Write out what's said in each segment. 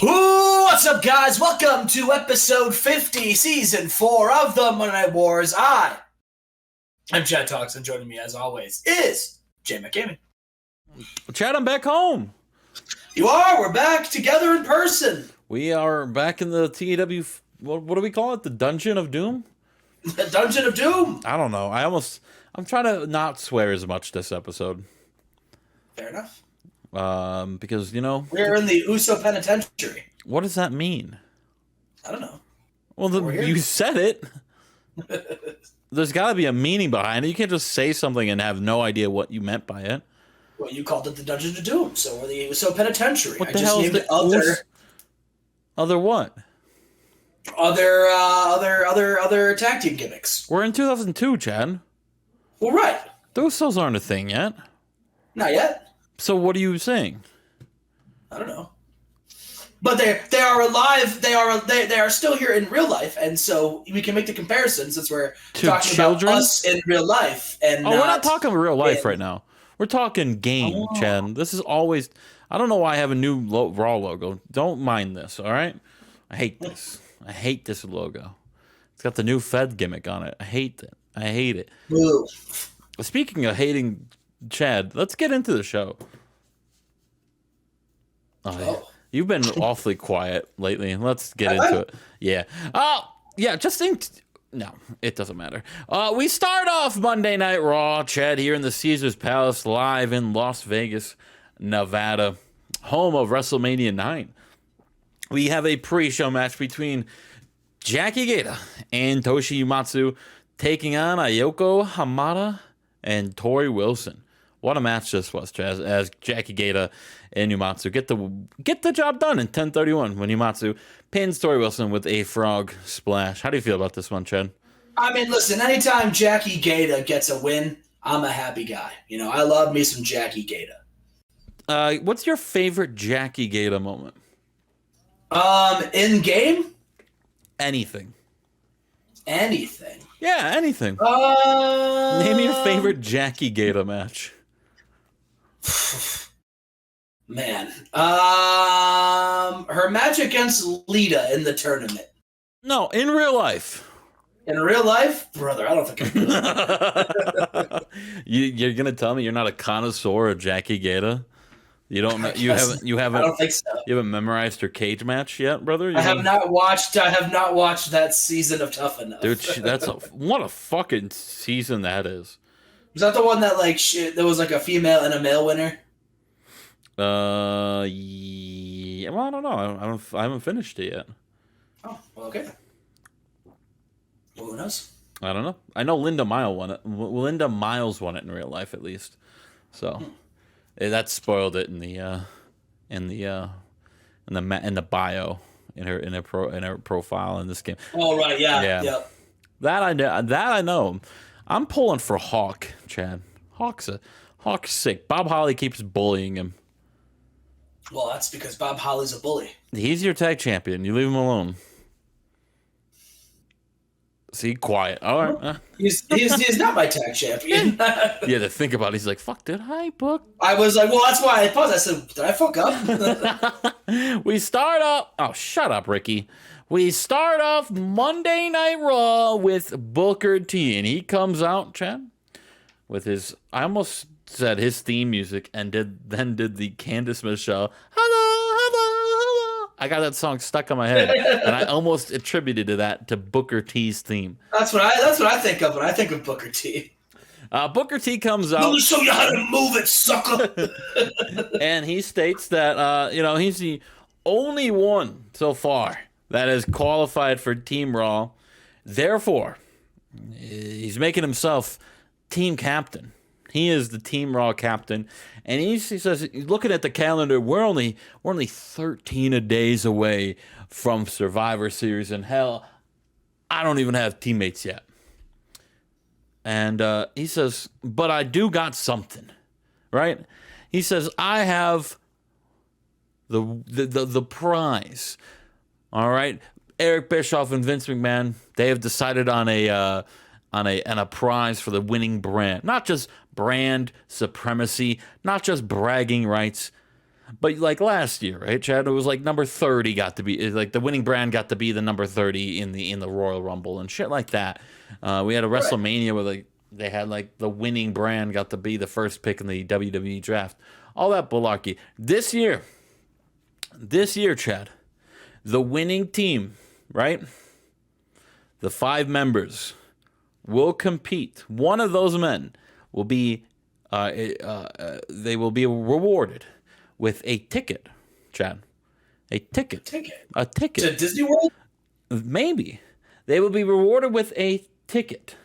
What's up, guys? Welcome to episode 50, season 4 of the Monday Night Wars. I'm Chad Talks, and joining me, as always, is Jmack Gaming. Chad, I'm back home. You are. We're back together in person. We are back in the TEW. What do we call it? The Dungeon of Doom? The Dungeon of Doom. I don't know. I'm trying to not swear as much this episode. Fair enough. Because, you know... We're in the Ucey penitentiary. What does that mean? I don't know. Well, you said it. There's got to be a meaning behind it. You can't just say something and have no idea what you meant by it. Well, you called it the Dungeon of Doom, so we're the Ucey penitentiary. What the hell is the other what? Other tag team gimmicks. We're in 2002, Chad. Well, right. Those shows aren't a thing yet. Not yet. So what are you saying? I don't know. But they are alive. They are still here in real life, and so we can make the comparison since we're talking about us in real life. And we're not talking real life right now. We're talking game, Chad. This is always. I don't know why I have a new Raw logo. Don't mind this, all right? I hate this. I hate this logo. It's got the new Fed gimmick on it. I hate it. I hate it. Ooh. Speaking of hating Chad, let's get into the show. Oh. You've been awfully quiet lately. Let's get into it. Yeah. Yeah, just think... No, it doesn't matter. We start off Monday Night Raw, Chad, here in the Caesars Palace, live in Las Vegas, Nevada, home of WrestleMania 9. We have a pre-show match between Jackie Gata and Toshi Umatsu taking on Ayako Hamada and Tori Wilson. What a match this was, Chaz, as Jackie Gata and Umatsu get the job done in 10:31 when Umatsu pins Tori Wilson with a frog splash. How do you feel about this one, Chad? I mean, listen, anytime Jackie Gata gets a win, I'm a happy guy. You know, I love me some Jackie Gata. What's your favorite Jackie Gata moment? In game? Anything. Anything. Yeah, anything. Name your favorite Jackie Gata match. Man. Her match against Lita in the tournament. No, in real life. In real life? Brother, I don't think I You're going to tell me you're not a connoisseur of Jackie Gata? You don't know, you haven't I don't think so. You haven't memorized her cage match yet, brother? I have not watched that season of Tough Enough. Dude, what a fucking season that is. Was that the one that there was like a female and a male winner? Yeah, well, I don't know. I haven't finished it yet. Oh, well, okay. Well, who knows? I don't know. I know Linda Miles won it. Linda Miles won it in real life, at least. So that spoiled it in the bio in her profile in this game. Oh right, yeah. Yep. That I know. I'm pulling for Hawk, Chad. Hawk's sick. Bob Holly keeps bullying him. Well, that's because Bob Holly's a bully. He's your tag champion. You leave him alone. See, quiet. All right. He's not my tag champion. Yeah, to think about it, he's like, fuck, did I book? I was like, well, that's why I paused. I said, did I fuck up? We start off... Oh, shut up, Ricky. We start off Monday Night Raw with Booker T, and he comes out, Chad, with his... I almost said his theme music and then did the Candice Michelle, hello. I got that song stuck in my head, and I almost attributed that to Booker T's theme. That's what I think of when I think of Booker T. Booker T comes out. Let me show you how to move it, sucker. And he states that he's the only one so far that has qualified for Team Raw. Therefore, he's making himself team captain. He is the Team Raw captain, and he says, looking at the calendar, we're only 13 days away from Survivor Series, and hell, I don't even have teammates yet. And he says, but I do got something, right? He says, I have the prize. All right, Eric Bischoff and Vince McMahon, they have decided on a prize for the winning brand, not just brand supremacy, not just bragging rights, But like last year, right, Chad? It was like number 30 got to be like the winning brand got to be the number 30 in the Royal Rumble and shit like that. We had a WrestleMania where like they had like the winning brand got to be the first pick in the WWE draft. All that malarkey. This year, Chad, the winning team, right? The 5 members will compete. One of those men will be they will be rewarded with a ticket, Chad. A ticket. A ticket. To Disney World? Maybe. They will be rewarded with a ticket.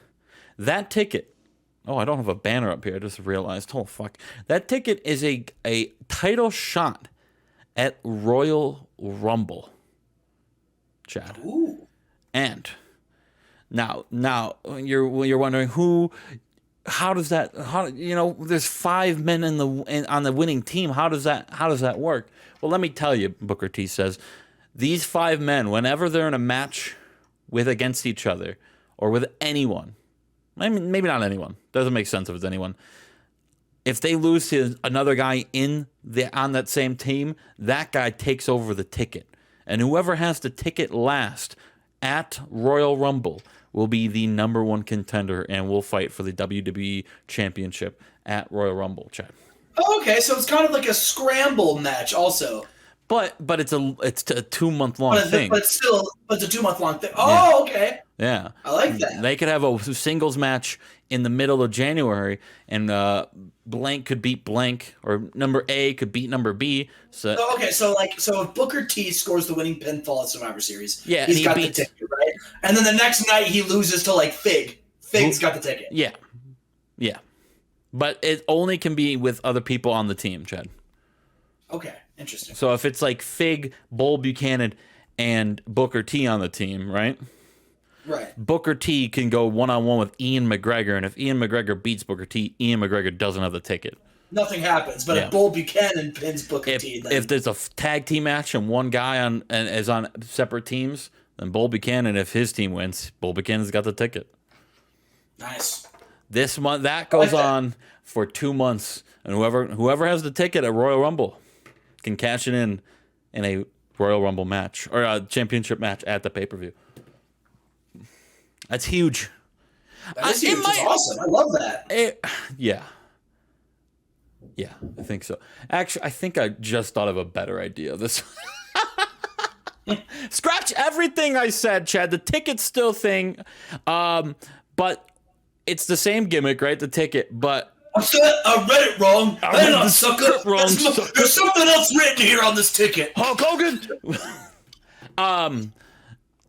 That ticket. Oh, I don't have a banner up here. I just realized. Oh, fuck. That ticket is a title shot at Royal Rumble, Chad. Ooh. And now you're wondering how does that there's 5 men on the winning team. How does that work? Well, let me tell you, Booker T says, these 5 men, whenever they're in a match against each other or with anyone, I mean, maybe not anyone, doesn't make sense if it's anyone. If they lose to another guy on that same team, that guy takes over the ticket. And whoever has the ticket last at Royal Rumble will be the number 1 contender and will fight for the WWE Championship at Royal Rumble, Chad. Oh, okay, so it's kind of like a scramble match also. But it's a 2-month long thing. But it's a 2-month long thing. Oh, yeah. Okay. Yeah. I like that. They could have a singles match in the middle of January, and blank could beat blank, or number A could beat number B. So if Booker T scores the winning pinfall at Survivor Series, yeah, he's got the ticket, right? And then the next night he loses to like Fig. Fig's got the ticket. Yeah. Yeah. But it only can be with other people on the team, Chad. Okay. Interesting. So if it's like Fig, Bull Buchanan, and Booker T on the team, right? Right. Booker T can go one-on-one with Ian McGregor, and if Ian McGregor beats Booker T, Ian McGregor doesn't have the ticket. Nothing happens, but if Bull Buchanan pins Booker T, then... if there's a tag team match and one guy is on separate teams, then Bull Buchanan, if his team wins, Bull Buchanan's got the ticket. Nice. This month that goes on for 2 months, and whoever has the ticket at Royal Rumble can cash it in a Royal Rumble match or a championship match at the pay-per-view. That's huge. That is huge. It's awesome. I love that. Yeah, I think so. Actually, I think I just thought of a better idea. This scratch everything I said, Chad. The ticket's still thing, but it's the same gimmick, right? The ticket, but I read it wrong. Hang on, sucker. There's something else written here on this ticket. Hulk Hogan.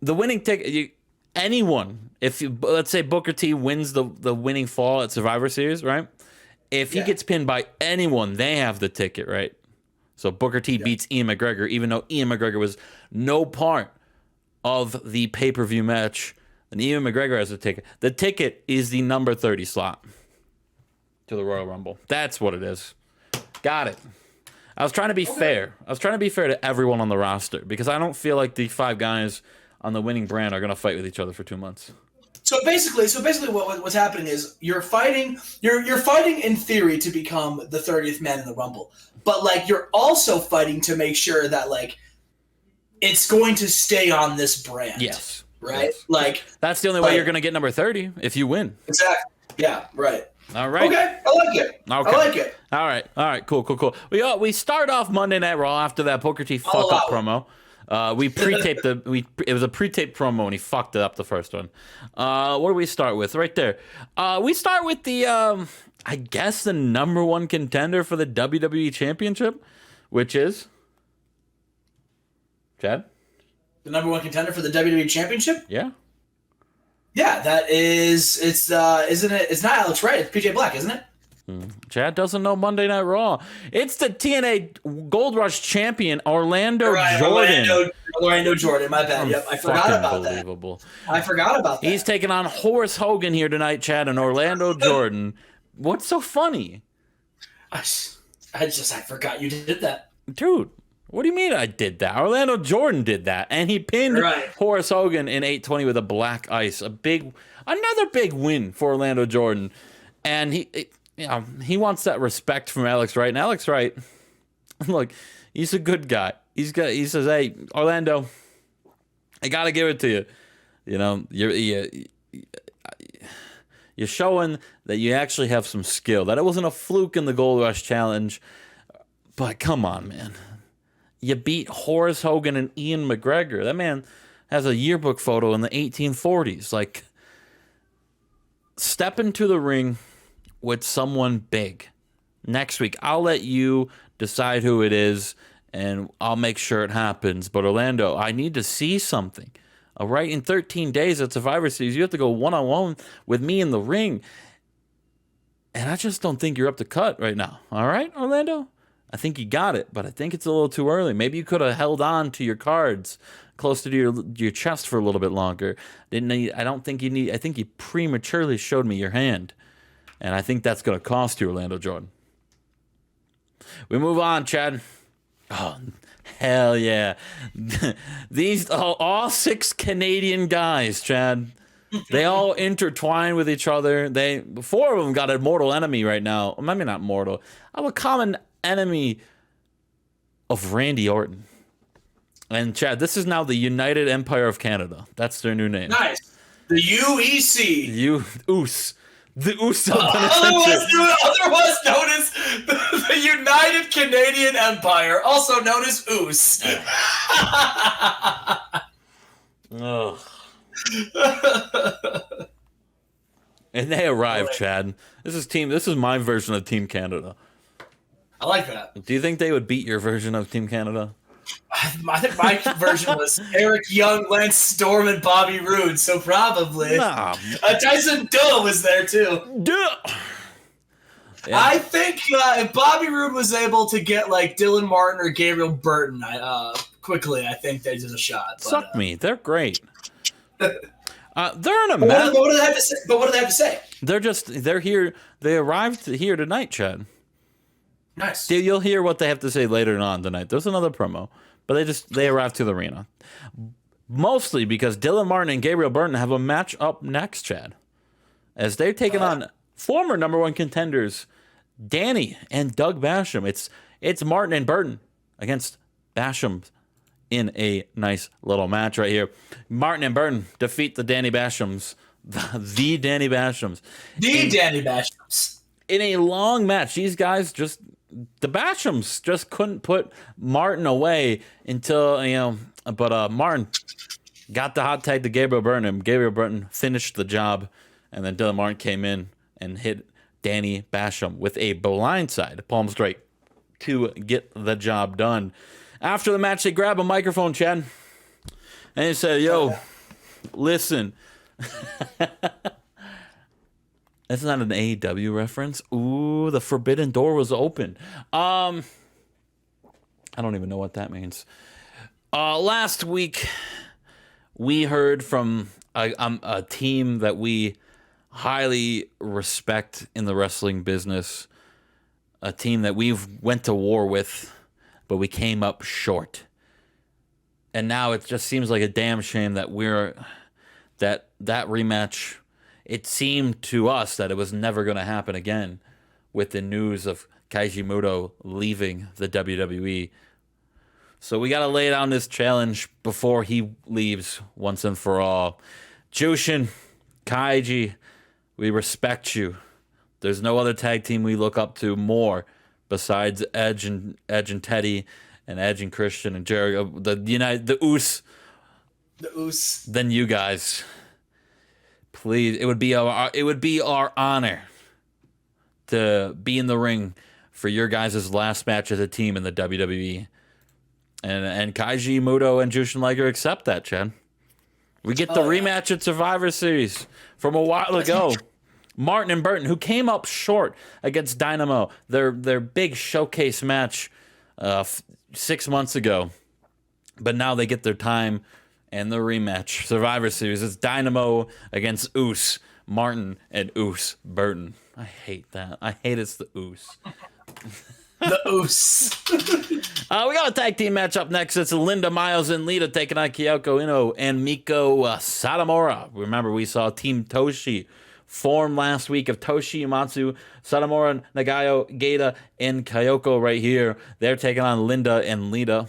The winning ticket. Anyone, let's say Booker T wins the winning fall at Survivor Series, right? If he gets pinned by anyone, they have the ticket, right? So Booker T beats Ian McGregor, even though Ian McGregor was no part of the pay-per-view match, and Ian McGregor has the ticket. The ticket is the number 30 slot to the Royal Rumble. That's what it is. Got it. I was trying to be fair. I was trying to be fair to everyone on the roster because I don't feel like the 5 guys on the winning brand are going to fight with each other for 2 months. So basically, what's happening is you're fighting in theory to become the 30th man in the Rumble, but like you're also fighting to make sure that like it's going to stay on this brand. Yes. Right. Yes. Like that's the only way you're going to get number 30 if you win. Exactly. Yeah. Right. All right. Okay. I like it. Okay. I like it. All right. Cool. We start off Monday Night Raw after that Booker T fuck up promo. We pre-taped it was a pre-taped promo and he fucked it up the first one. What do we start with? Right there. We start with the I guess the number 1 contender for the WWE Championship, which is Chad? The number 1 contender for the WWE Championship? Yeah. Yeah, that is isn't it? It's not Alex Wright, it's PJ Black, isn't it? Chad doesn't know Monday Night Raw. It's the TNA Gold Rush champion, Orlando Jordan. Orlando Jordan, my bad. Yep, I forgot about that. I forgot about that. He's taking on Horace Hogan here tonight, Chad, and Orlando Jordan. What's so funny? I forgot you did that. Dude, what do you mean I did that? Orlando Jordan did that, and he pinned Horace Hogan in 820 with a black ice. Another big win for Orlando Jordan. And he wants that respect from Alex Wright. And Alex Wright, Look, he's a good guy. He says, "Hey, Orlando, I gotta give it to you. You know, you're showing that you actually have some skill. That it wasn't a fluke in the Gold Rush Challenge. But come on, man. You beat Horace Hogan and Ian McGregor. That man has a yearbook photo in the 1840s. Like, step into the ring with someone big. Next week, I'll let you decide who it is, and I'll make sure it happens. But Orlando, I need to see something. All right, in 13 days at Survivor Series, you have to go one-on-one with me in the ring. And I just don't think you're up to cut right now. All right, Orlando? I think you got it, but I think it's a little too early. Maybe you could have held on to your cards close to your chest for a little bit longer. I think you prematurely showed me your hand. And I think that's going to cost you, Orlando Jordan. We move on, Chad. Oh, hell yeah. These all 6 Canadian guys, Chad. They all intertwine with each other. 4 of them got a mortal enemy right now. Maybe not mortal. I'm a common enemy of Randy Orton. And Chad, this is now the United Empire of Canada. That's their new name. Nice. The UEC. Ucey. The Ucey. Otherwise known as the United Canadian Empire, also known as Oos. Ugh. And they arrived, Chad. This is my version of Team Canada. I like that. Do you think they would beat your version of Team Canada? I think my version was Eric Young, Lance Storm, and Bobby Roode, so probably. Nah. Tyson Dull was there too. Duh. Yeah. I think if Bobby Roode was able to get like Dylan Martin or Gabriel Burton quickly, I think there's a shot. Suck me. They're great. They're in a match. What do they have to say? But what do they have to say? They're here. They arrived here tonight, Chad. Nice. You'll hear what they have to say later on tonight. There's another promo, but they arrived to the arena. Mostly because Dylan Martin and Gabriel Burton have a match up next, Chad. As they're taking on former number 1 contenders, Danny and Doug Basham. It's Martin and Burton against Basham in a nice little match right here. Martin and Burton defeat the Danny Bashams. The Danny Bashams. Danny Bashams. In a long match, these guys the Bashams just couldn't put Martin away until, but Martin got the hot tag to Gabriel Burton, and Gabriel Burton finished the job, and then Dylan Martin came in and hit Danny Basham with a blindside, palm straight, to get the job done. After the match, they grab a microphone, Chad, and they said, yo, listen. That's not an AEW reference. Ooh, the forbidden door was open. I don't even know what that means. Last week, we heard from a team that we highly respect in the wrestling business. A team that we've went to war with, but we came up short. And now it just seems like a damn shame that that rematch. It seemed to us that it was never going to happen again with the news of Keiji Muto leaving the WWE. So we got to lay down this challenge before he leaves once and for all. Jushin, Keiji, we respect you. There's no other tag team we look up to more besides Edge and Teddy and Edge and Christian and Jericho, the Uce. The Uce. Than you guys. Please, it would be our honor to be in the ring for your guys' last match as a team in the WWE. And Keiji Muto and Jushin Liger accept that, Chad. We get the rematch at Survivor Series from a while ago. Martin and Burton, who came up short against Dynamo, their big showcase match 6 months ago. But now they get their time and the rematch. Survivor Series. It's Dynamo against Oos. Martin and Oos Burton. I hate that. I hate it's the Oos. The Oos. We got a tag team match up next. It's Linda Miles and Lita taking on Kyoko Ino and Miko Satomura. Remember, we saw Team Toshi form last week of Toshi Umatsu, Satomura, Nagayo, Geita, and Kyoko right here. They're taking on Linda and Lita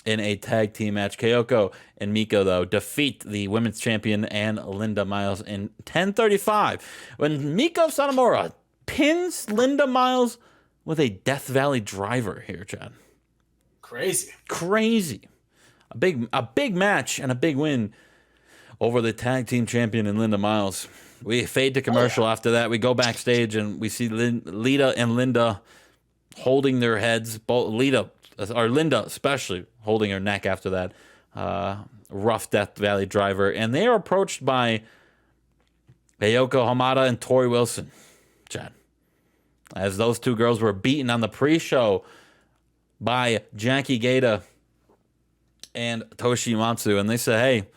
in a tag team match. Kyoko and Miko, though, defeat the women's champion and Linda Miles in 10:35. When Miko Satomura pins Linda Miles with a Death Valley driver here, Chad. Crazy. A big match and a big win over the tag team champion and Linda Miles. We fade to commercial after that. We go backstage and we see Lita and Linda holding their heads. Both Linda especially holding her neck after that rough Death Valley driver. And they are approached by Ayoko Hamada and Tori Wilson, Chad. As those two girls were beaten on the pre-show by Jackie Geita and Toshi Umatsu. And they said, hey,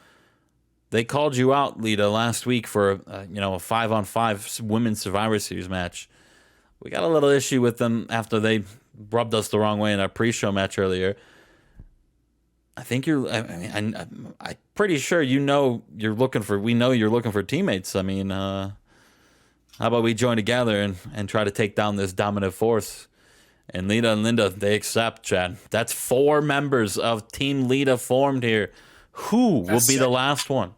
they called you out, Lita, last week for a 5-on-5 women's Survivor Series match. We got a little issue with them after they rubbed us the wrong way in our pre-show match earlier. I think I'm pretty sure we know you're looking for teammates. I mean, how about we join together and try to take down this dominant force? And Lita and Linda, they accept, Chad. That's 4 members of Team Lita formed here. Who will be the last one?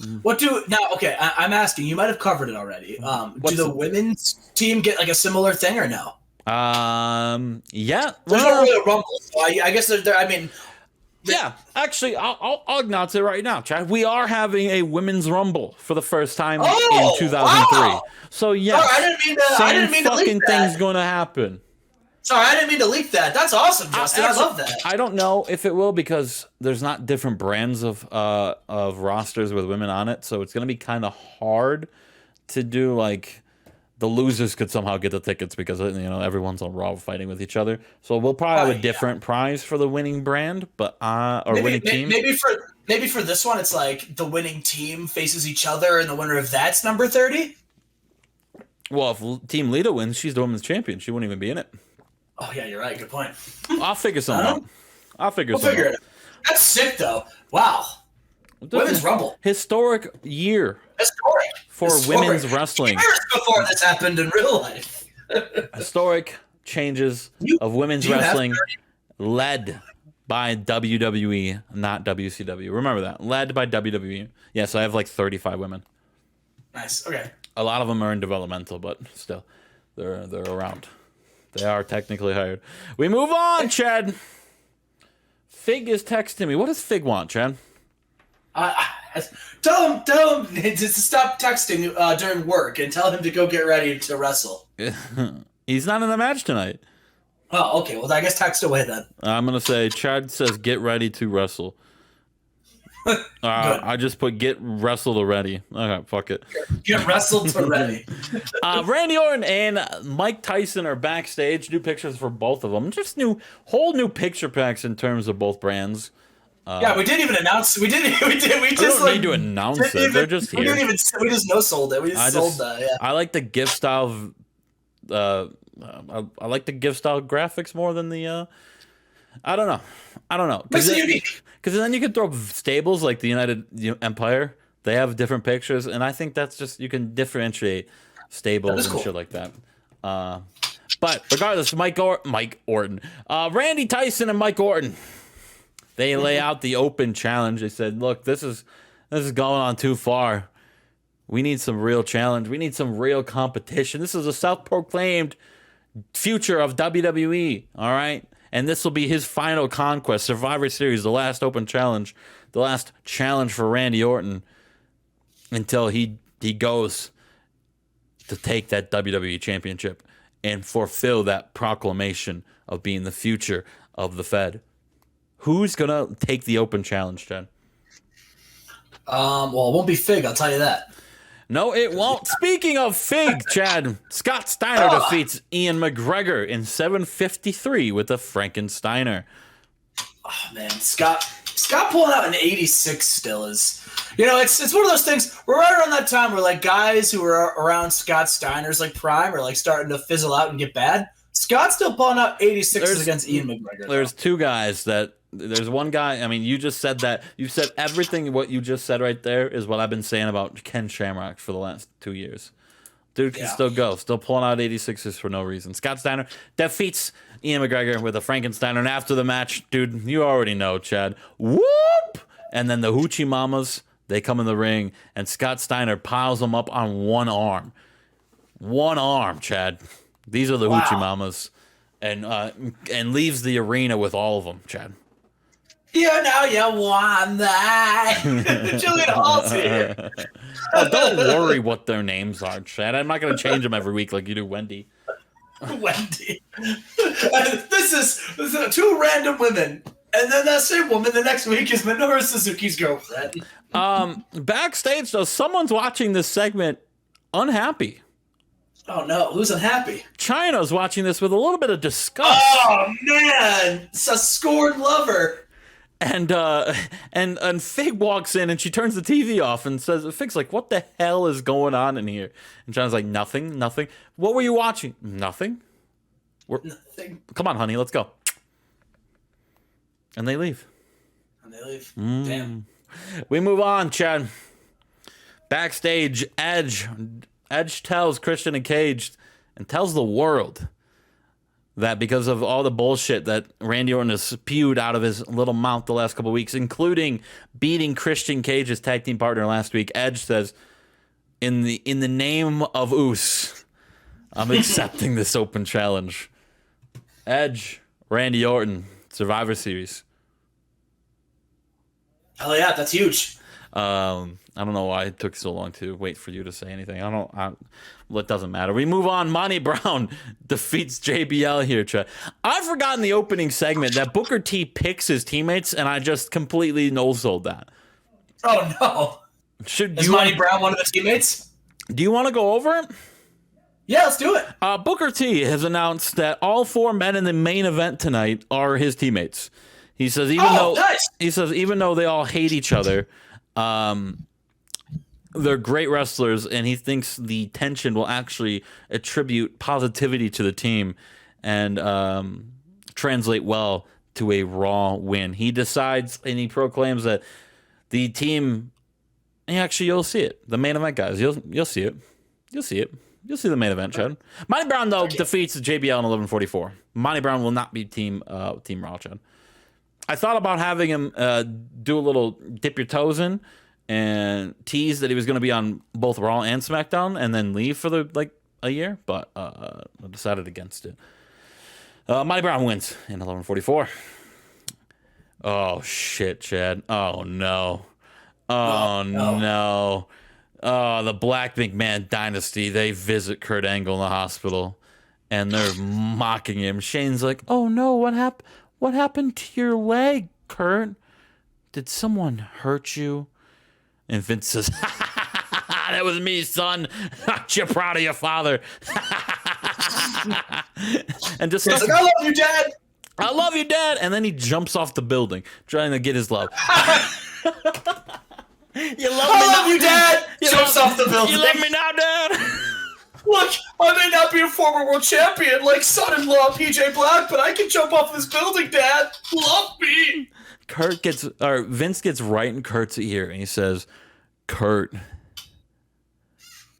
I'm asking, you might have covered it already. Do the women's team get like a similar thing or no? Yeah. There's not really a rumble, so I guess yeah, actually, I'll acknowledge it right now, Chad. We are having a women's rumble for the first time in 2003. Wow. So yeah, I didn't mean to leak that. Thing's going to happen. Sorry, I didn't mean to leak that. That's awesome, Justin. I love that. I don't know if it will because there's not different brands of rosters with women on it, so it's going to be kind of hard to do like. The losers could somehow get the tickets because everyone's on Raw fighting with each other. So we'll probably have a different prize for the winning brand, winning team. Maybe for this one, it's like the winning team faces each other, and the winner of that's number 30. Well, if Team Lita wins, she's the women's champion. She wouldn't even be in it. Oh yeah, you're right. Good point. I'll figure something out. We'll figure it out. That's sick, though. Wow. Women's Rumble. Historic year. For women's wrestling. Years before this happened in real life. Historic changes of women's wrestling led by WWE, not WCW. Remember that. Led by WWE. Yes, I have like 35 women. Nice. Okay. A lot of them are in developmental, but still, they're around. They are technically hired. We move on, Chad. Fig is texting me. What does Fig want, Chad? Tell him to stop texting during work and tell him to go get ready to wrestle. He's not in the match tonight. Oh, okay. Well, I guess text away then. I'm going to say Chad says get ready to wrestle. I just put get wrestled already. Okay, fuck it. Get wrestled to ready. Randy Orton and Mike Tyson are backstage. New pictures for both of them. Just whole new picture packs in terms of both brands. Yeah, we didn't even announce. We just need to announce it. They're just here. We just no sold it. We just sold that. Yeah. I like the gift style. I like the gift style graphics more than the. I don't know. It's unique. Because then you can throw stables like the United Empire. They have different pictures, and I think that's just you can differentiate stables and shit like that. But regardless, Mike Orton, Randy Tyson, and Mike Orton. They lay out the open challenge. They said, look, this is going on too far. We need some real challenge. We need some real competition. This is a self-proclaimed future of WWE, all right? And this will be his final conquest, Survivor Series, the last open challenge, the last challenge for Randy Orton until he goes to take that WWE Championship and fulfill that proclamation of being the future of the Fed. Who's going to take the open challenge, Chad? Well, it won't be Fig, I'll tell you that. No, it won't. Speaking of Fig, Chad, Scott Steiner defeats Ian McGregor in 7:53 with a Frankensteiner. Oh, man. Scott pulling out an 86 still is... it's one of those things. We're right around that time where, like, guys who are around Scott Steiner's, like, prime are, like, starting to fizzle out and get bad. Scott's still pulling out 86s against Ian McGregor. There's two guys that there's one guy. I mean, you just said that. You said everything. What you just said right there is what I've been saying about Ken Shamrock for the last 2 years. Dude can still go. Still pulling out 86s for no reason. Scott Steiner defeats Ian McGregor with a Frankensteiner. And after the match, dude, you already know, Chad. Whoop! And then the Hoochie Mamas, they come in the ring, and Scott Steiner piles them up on one arm. One arm, Chad. These are the Hoochie Mamas. And leaves the arena with all of them, Chad. You know you want that. Jillian Hall's here. Oh, don't worry what their names are, Chad. I'm not going to change them every week like you do Wendy. Wendy. This is two random women. And then that same woman the next week is Minoru Suzuki's girlfriend. Backstage, though, someone's watching this segment unhappy. Oh, no. Who's unhappy? Chyna's watching this with a little bit of disgust. Oh, man. It's a scorned lover. And Fig walks in and she turns the TV off and says, Fig's like, what the hell is going on in here? And John's like, nothing. What were you watching? Nothing. Nothing. Come on, honey, let's go. And they leave. Damn. We move on, Chad. Backstage, Edge tells Christian and Cage and tells the world that because of all the bullshit that Randy Orton has spewed out of his little mouth the last couple of weeks, including beating Christian Cage's tag team partner last week, Edge says, in the name of Uce, I'm accepting this open challenge. Edge, Randy Orton, Survivor Series. Hell yeah, that's huge. I don't know why it took so long to wait for you to say anything. It doesn't matter. We move on. Monty Brown defeats JBL here, Chad. I've forgotten the opening segment that Booker T picks his teammates, and I just completely no-sold that. Oh, no. Is Monty Brown one of the teammates? Do you want to go over it? Yeah, let's do it. Booker T has announced that all 4 men in the main event tonight are his teammates. He says even though they all hate each other, they're great wrestlers, and he thinks the tension will actually attribute positivity to the team and translate well to a Raw win. He decides and he proclaims that the team, and actually you'll see it, the main event guys, you'll see it. You'll see it. You'll see the main event, Chad. Monty Brown, though, defeats JBL in 11:44. Monty Brown will not be Team Raw, Chad. I thought about having him do a little dip your toes in and tease that he was going to be on both Raw and SmackDown and then leave for a year, but I decided against it. Monty Brown wins in 11:44. Oh shit, Chad! Oh no! Oh no! Oh, the Black McMahon dynasty. They visit Kurt Angle in the hospital, and they're mocking him. Shane's like, "Oh no! What happened? What happened to your leg, Kurt? Did someone hurt you?" And Vince says, "That was me, son. Aren't you proud of your father?" And just like, "I love you, Dad. I love you, Dad." And then he jumps off the building, trying to get his love. I love you, Dad. Jumps off the building. You love me now, Dad. Look, I may not be a former world champion like son-in-law PJ Black, but I can jump off this building, Dad. Love me. Vince gets right in Kurt's ear, and he says, "Kurt,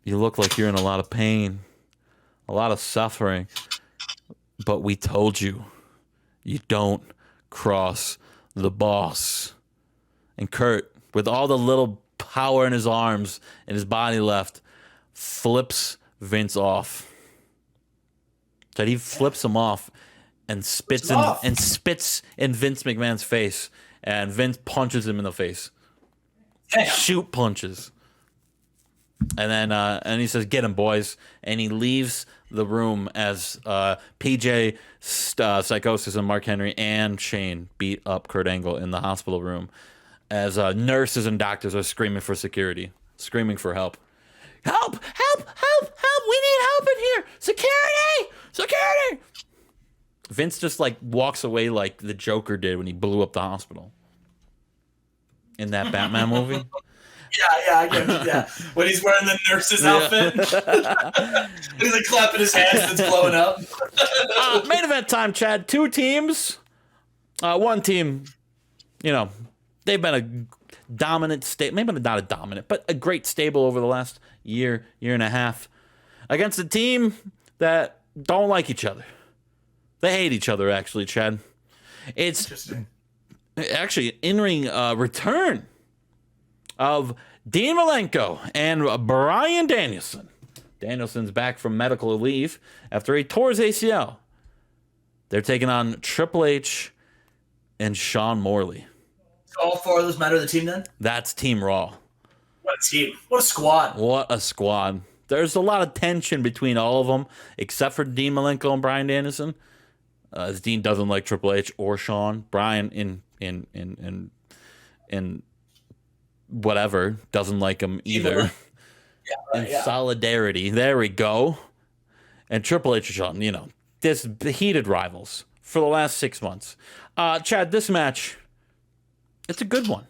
you look like you're in a lot of pain, a lot of suffering, but we told you, you don't cross the boss." And Kurt, with all the little power in his arms and his body left, flips Vince off. So he flips him off and spits in Vince McMahon's face, and Vince punches him in the face. Damn. Shoot punches. And then and he says, "Get him, boys." And he leaves the room as PJ, Psychosis, and Mark Henry and Shane beat up Kurt Angle in the hospital room as nurses and doctors are screaming for security, screaming for help. Help! Help! Help! Help! We need help in here! Security! Security! Vince just walks away like the Joker did when he blew up the hospital in that Batman movie. Yeah, I get it. Yeah, when he's wearing the nurse's outfit, he's clapping his hands and it's blowing up. Main event time, Chad. 2 teams. One team you know, they've been a dominant state, maybe not a dominant, but a great stable over the last year and a half against a team that don't like each other. They hate each other, actually, Chad. It's actually in-ring return of Dean Malenko and Bryan Danielson. Danielson's back from medical leave after he tore his ACL. They're taking on Triple H and Sean Morley. All four of those matter to the team then? That's Team Raw. What a team. What a squad. What a squad. There's a lot of tension between all of them, except for Dean Malenko and Bryan Danielson. As Dean doesn't like Triple H or Sean. Bryan in whatever doesn't like him either. In solidarity. There we go. And Triple H and Sean, you know, this heated rivals for the last 6 months. Chad, this match, it's a good one.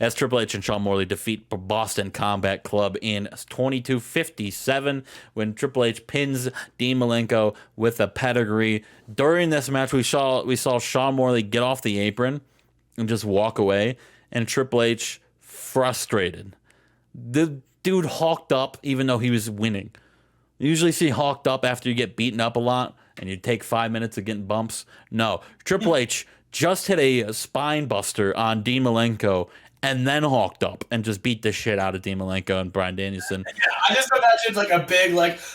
As Triple H and Sean Morley defeat Boston Combat Club in 22:57 when Triple H pins Dean Malenko with a pedigree. During this match, we saw Sean Morley get off the apron and just walk away, and Triple H frustrated. The dude hawked up even though he was winning. You usually see hawked up after you get beaten up a lot and you take 5 minutes of getting bumps. No, Triple H just hit a spine buster on Dean Malenko and then hawked up and just beat the shit out of Dean Malenko and Bryan Danielson. Yeah, I just imagine like a big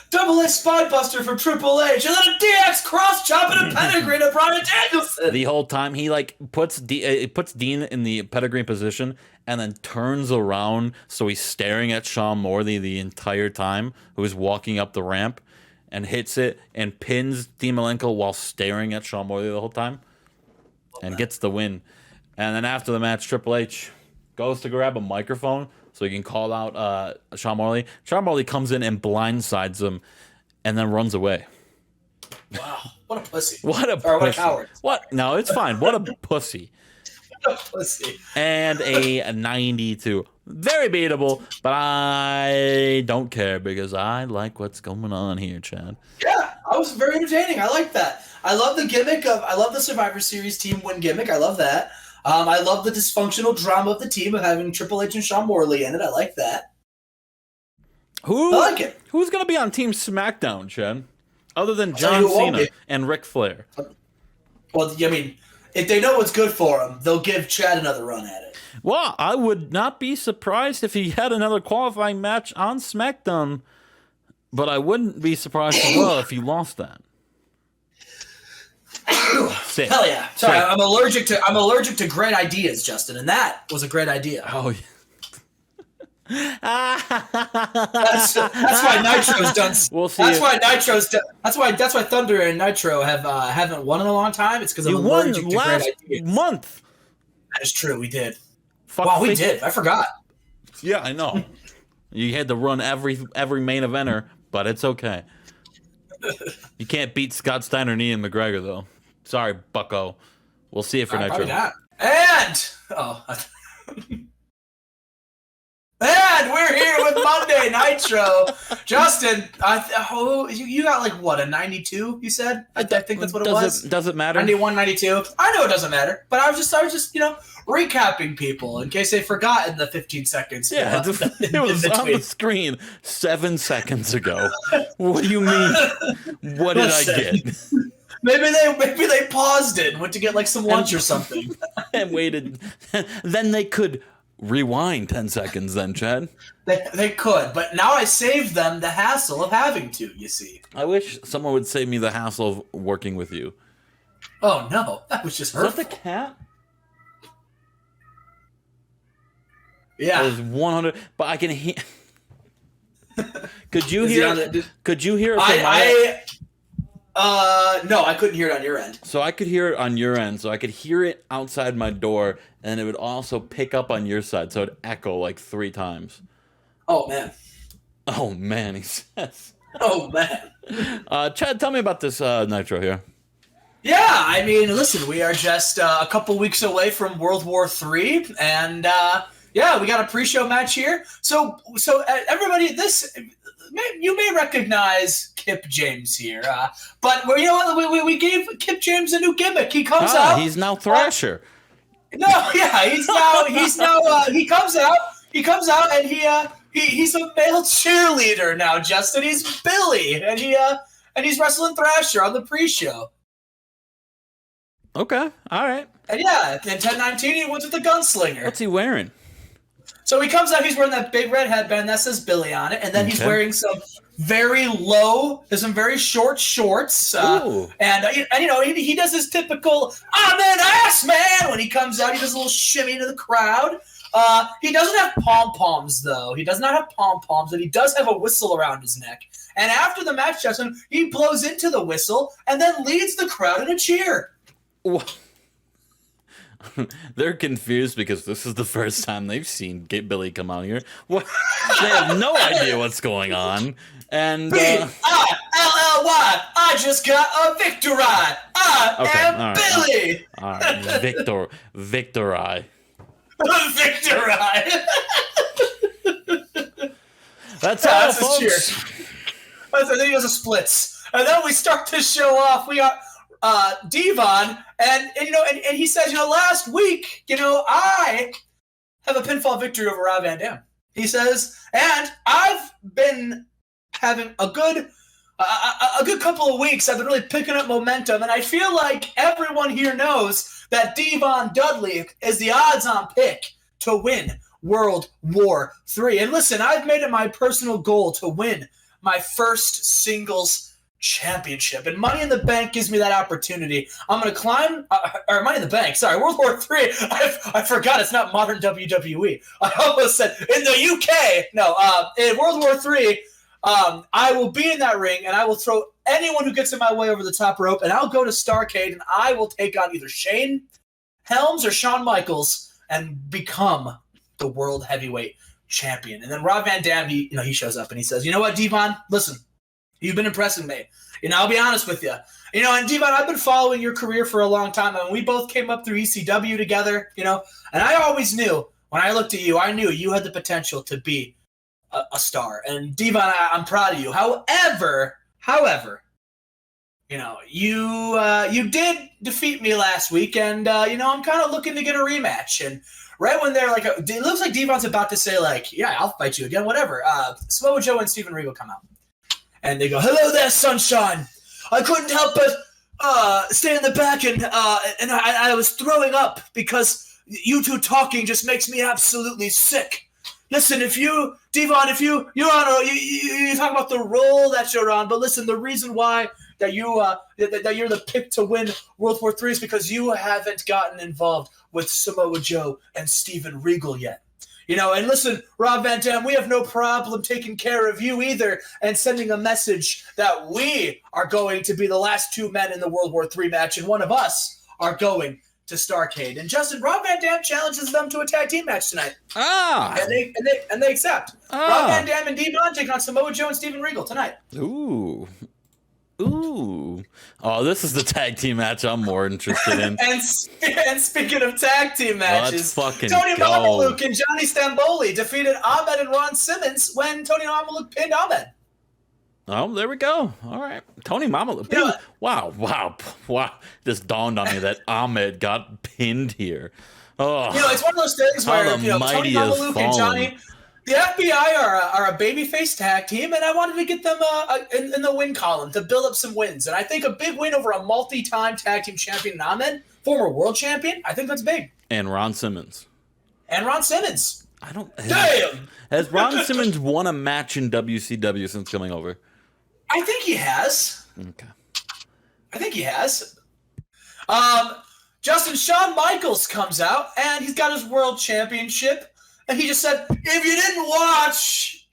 double H spine buster from Triple H and then a DX cross chop and a pedigree to Bryan Danielson. The whole time he puts Dean in the pedigree position and then turns around so he's staring at Sean Morley the entire time, who is walking up the ramp, and hits it and pins Dean Malenko while staring at Sean Morley the whole time and gets the win. And then after the match, Triple H goes to grab a microphone so he can call out Sean Morley. Sean Morley comes in and blindsides him and then runs away. Wow, what a pussy. What a coward. What? No, it's fine. What a pussy. What a pussy. And a 92. Very beatable, but I don't care because I like what's going on here, Chad. Yeah, I was very entertaining. I like that. I love the gimmick I love the Survivor Series team win gimmick. I love that. I love the dysfunctional drama of the team of having Triple H and Sean Morley in it. I like that. I like it. Who's going to be on Team SmackDown, Chad? Other than John Cena and Ric Flair. Well, I mean, if they know what's good for them, they'll give Chad another run at it. Well, I would not be surprised if he had another qualifying match on SmackDown, but I wouldn't be surprised as well if he lost that. Hell yeah! Sorry, I'm allergic to great ideas, Justin, and that was a great idea. Oh yeah. That's why Nitro's done. We'll see. That's why Nitro's done. That's why Thunder and Nitro haven't won in a long time. It's because I'm allergic to great ideas. Month. That is true. We did. Wow, we did. I forgot. Yeah, I know. You had to run every main eventer, but it's okay. You can't beat Scott Steiner, Ian McGregor, though. Sorry, bucko. We'll see it for Nitro. Probably not. And we're here with Monday Nitro. Justin, you got a 92, you said? I think that's what it was. Does it matter? 91, 92. I know it doesn't matter, but I was just recapping people in case they forgot in the 15 seconds. Yeah, it was on the screen 7 seconds ago. What do you mean? What did I get? Maybe they paused it and went to get some lunch or something. And waited. Then they could rewind 10 seconds then, Chad. They could, but now I saved them the hassle of having to, you see. I wish someone would save me the hassle of working with you. Oh, no. That was just hurtful. Is that the cat? Yeah. It was 100, but I can hear... Could you hear it from no, I couldn't hear it on your end. So I could hear it on your end, so I could hear it outside my door, and it would also pick up on your side, so it'd echo 3 times. Oh, man. Oh, man, he says. Oh, man. Chad, tell me about this Nitro here. Yeah, I mean, listen, we are just a couple weeks away from World War III, and yeah, we got a pre-show match here. So everybody, you may recognize Kip James here, but you know what? We gave Kip James a new gimmick. He comes out. He's now Thrasher. No, yeah, he comes out and he's a male cheerleader now, Justin. He's Billy, and he's wrestling Thrasher on the pre-show. Okay, all right. And yeah, in 1019 he went with the gunslinger. What's he wearing? So he comes out, he's wearing that big red headband that says Billy on it, and then he's wearing some very short shorts. And you know, he does his typical "I'm an ass man" when he comes out. He does a little shimmy to the crowd. He doesn't have pom-poms, though. He does not have pom-poms, but he does have a whistle around his neck. And after the match, Justin, he blows into the whistle and then leads the crowd in a cheer. They're confused because this is the first time they've seen Billy come out here. What? They have no idea what's going on. And B-I-L-L-Y, I just got a victory. I am Billy. All right. Victory. Victory. That's all, folks. Cheer. I think he does a splits. And then we start to show off. We got Devon, and he says, last week, I have a pinfall victory over Rob Van Dam. He says, and I've been having a good couple of weeks. I've been really picking up momentum, and I feel like everyone here knows that Devon Dudley is the odds-on pick to win World War III. And listen, I've made it my personal goal to win my first singles championship, and Money in the Bank gives me that opportunity. I'm going to climb, or Money in the Bank, sorry, World War III. I forgot it's not modern WWE. I almost said in the UK. No, in World War III, I will be in that ring, and I will throw anyone who gets in my way over the top rope, and I'll go to Starrcade, and I will take on either Shane Helms or Shawn Michaels and become the World Heavyweight Champion. And then Rob Van Dam, he shows up, and he says, you know what, Devon, listen, you've been impressing me. I'll be honest with you. And Devon, I've been following your career for a long time. I mean, we both came up through ECW together, and I always knew, when I looked at you, I knew you had the potential to be a star. And Devon, I'm proud of you. However, you did defeat me last week, and, I'm kind of looking to get a rematch. And right when they're it looks like Devon's about to say, yeah, I'll fight you again, whatever. Samoa Joe and Steven Regal come out. And they go, hello there, sunshine. I couldn't help but stay in the back, and I was throwing up because you two talking just makes me absolutely sick. Listen, Devon, you're on, you talk about the role that you're on, but listen, the reason why that you're the pick to win World War III is because you haven't gotten involved with Samoa Joe and Steven Regal yet. And listen, Rob Van Dam, we have no problem taking care of you either and sending a message that we are going to be the last two men in the World War III match, and one of us are going to Starrcade. And Justin, Rob Van Dam challenges them to a tag team match tonight. And they accept. Rob Van Dam and Devon take on Samoa Joe and Steven Regal tonight. Ooh. Oh, this is the tag team match I'm more interested in. and speaking of tag team matches, Tony Mamaluke and Johnny Stamboli defeated Ahmed and Ron Simmons when Tony Mamaluke pinned Ahmed. Oh, there we go. All right. Tony Mamaluke. Wow. This dawned on me that Ahmed got pinned here. Oh, it's one of those things where Tony Mamaluke and Johnny, the FBI are a babyface tag team, and I wanted to get them in the win column to build up some wins. And I think a big win over a multi-time tag team champion, Ahmed, former world champion, I think that's big. And Ron Simmons. Damn! Has Ron Simmons won a match in WCW since coming over? I think he has. Okay. I think he has. Justin, Shawn Michaels comes out, and he's got his world championship. And he just said, if you didn't watch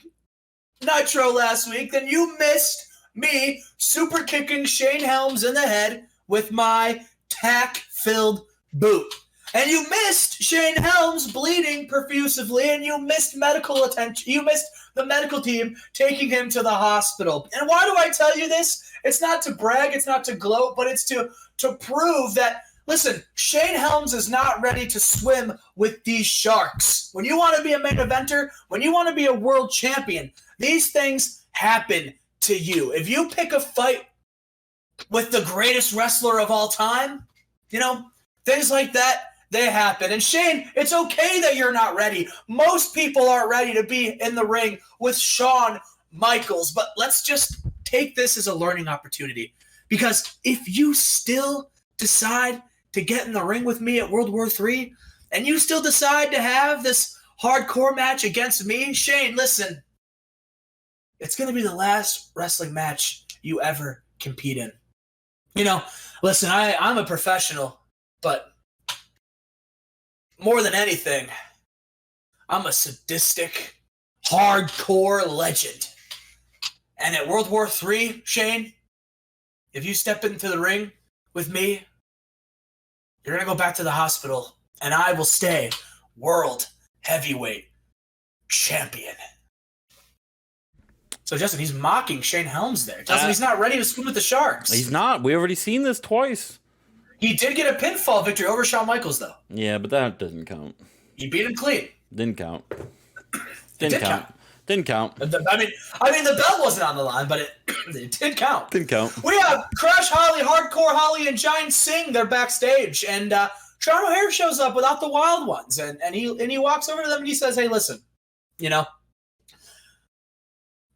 Nitro last week, then you missed me super kicking Shane Helms in the head with my tack-filled boot. And you missed Shane Helms bleeding profusely, and you missed medical attention. You missed the medical team taking him to the hospital. And why do I tell you this? It's not to brag, it's not to gloat, but it's to prove that, listen, Shane Helms is not ready to swim with these sharks. When you want to be a main eventer, when you want to be a world champion, these things happen to you. If you pick a fight with the greatest wrestler of all time, things like that they happen. And Shane, it's okay that you're not ready. Most people aren't ready to be in the ring with Shawn Michaels, but let's just take this as a learning opportunity. Because if you still decide to get in the ring with me at World War III, and you still decide to have this hardcore match against me, Shane, listen, it's going to be the last wrestling match you ever compete in. Listen, I'm a professional, but more than anything, I'm a sadistic, hardcore legend. And at World War III, Shane, if you step into the ring with me, you're going to go back to the hospital, and I will stay World Heavyweight Champion. So, Justin, he's mocking Shane Helms there. Justin, he's not ready to swim with the Sharks. He's not. We already seen this twice. He did get a pinfall victory over Shawn Michaels, though. Yeah, but that doesn't count. He beat him clean. Didn't count. Didn't count. Didn't count. I mean, the belt wasn't on the line, but it did count. Didn't count. We have Crash Holly, Hardcore Holly, and Giant Singh. They're backstage, and Sean O'Haire shows up without the Wild Ones, and he walks over to them and he says, "Hey, listen,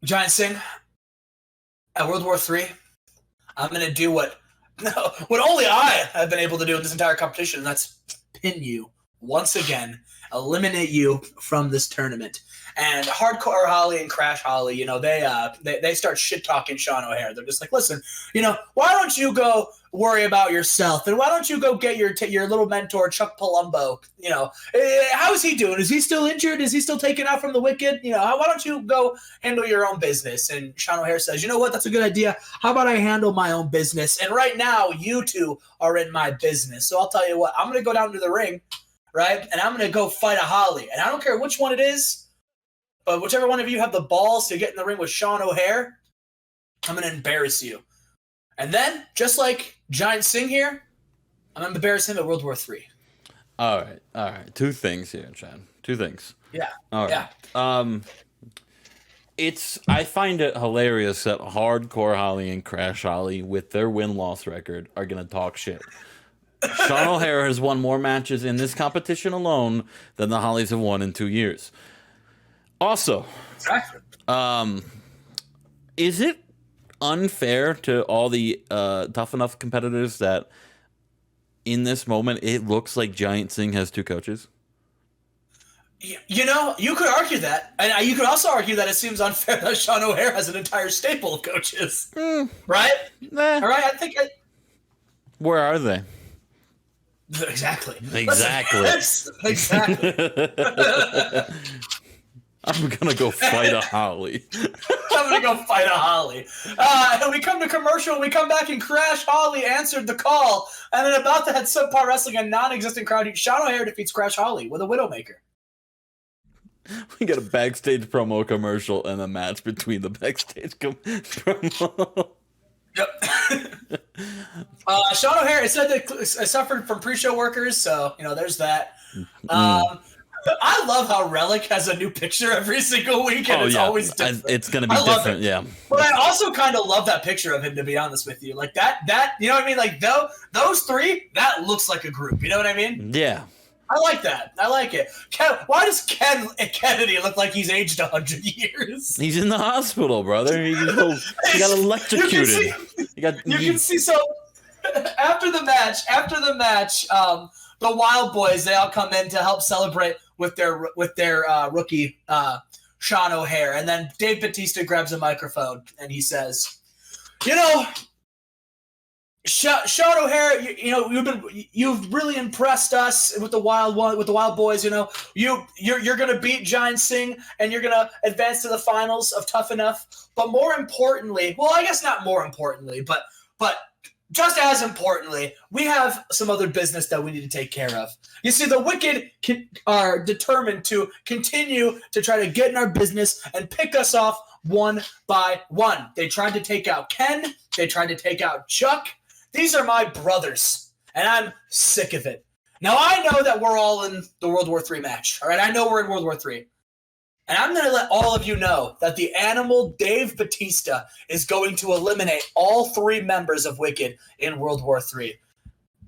Giant Singh, at World War III, I'm going to do what only I have been able to do in this entire competition, and that's pin you once again, eliminate you from this tournament." And Hardcore Holly and Crash Holly, they start shit talking Sean O'Haire. They're just like, "Listen, why don't you go worry about yourself, and why don't you go get your little mentor Chuck Palumbo? How is he doing? Is he still injured? Is he still taken out from the Wicked? Why don't you go handle your own business?" And Sean O'Haire says, "You know what? That's a good idea. How about I handle my own business? And right now, you two are in my business. So I'll tell you what. I'm going to go down to the ring, right? And I'm going to go fight a Holly. And I don't care which one it is. But whichever one of you have the balls to get in the ring with Sean O'Haire, I'm going to embarrass you. And then, just like Giant Singh here, I'm going to embarrass him at World War III. All right. Two things here, Chad. Two things. Yeah. All right. Yeah. I find it hilarious that Hardcore Holly and Crash Holly, with their win-loss record, are going to talk shit. Sean O'Haire has won more matches in this competition alone than the Hollies have won in 2 years. Also, exactly. Is it unfair to all the Tough Enough competitors that in this moment it looks like Giant Singh has two coaches? You could argue that. And you could also argue that it seems unfair that Sean O'Haire has an entire stable of coaches. Right? All right, I think... Where are they? Exactly. Exactly. I'm going to go fight a Holly. I'm going to go fight a Holly. And we come to commercial, and we come back, and Crash Holly answered the call. And then about to head Subpar Wrestling, a non-existent crowd, Sean O'Haire defeats Crash Holly with a Widowmaker. We get a backstage promo commercial and a match between the backstage promo. Yep. Sean O'Haire, it said that I suffered from pre-show workers, so, there's that. I love how Relic has a new picture every single week, and it's always different. It's going to be different, yeah. But I also kind of love that picture of him, to be honest with you. Like, that you know what I mean? Like, those three, that looks like a group. You know what I mean? Yeah. I like that. I like it. Why does Kennedy look like he's aged 100 years? He's in the hospital, brother. He got electrocuted. You can see, so after the match, the Wild Boys, they all come in to help celebrate with their rookie Sean O'Haire, and then Dave Bautista grabs a microphone and he says, Sean O'Haire, you've really impressed us with the Wild Boys. You're gonna beat Giant Singh and you're gonna advance to the finals of Tough Enough. But more importantly, well, I guess not more importantly, but just as importantly, we have some other business that we need to take care of. You see, the Wicked are determined to continue to try to get in our business and pick us off one by one. They tried to take out Ken. They tried to take out Chuck. These are my brothers, and I'm sick of it. Now, I know that we're all in the World War III match, all right? I know we're in World War III. And I'm going to let all of you know that the animal Dave Bautista is going to eliminate all three members of Wicked in World War III.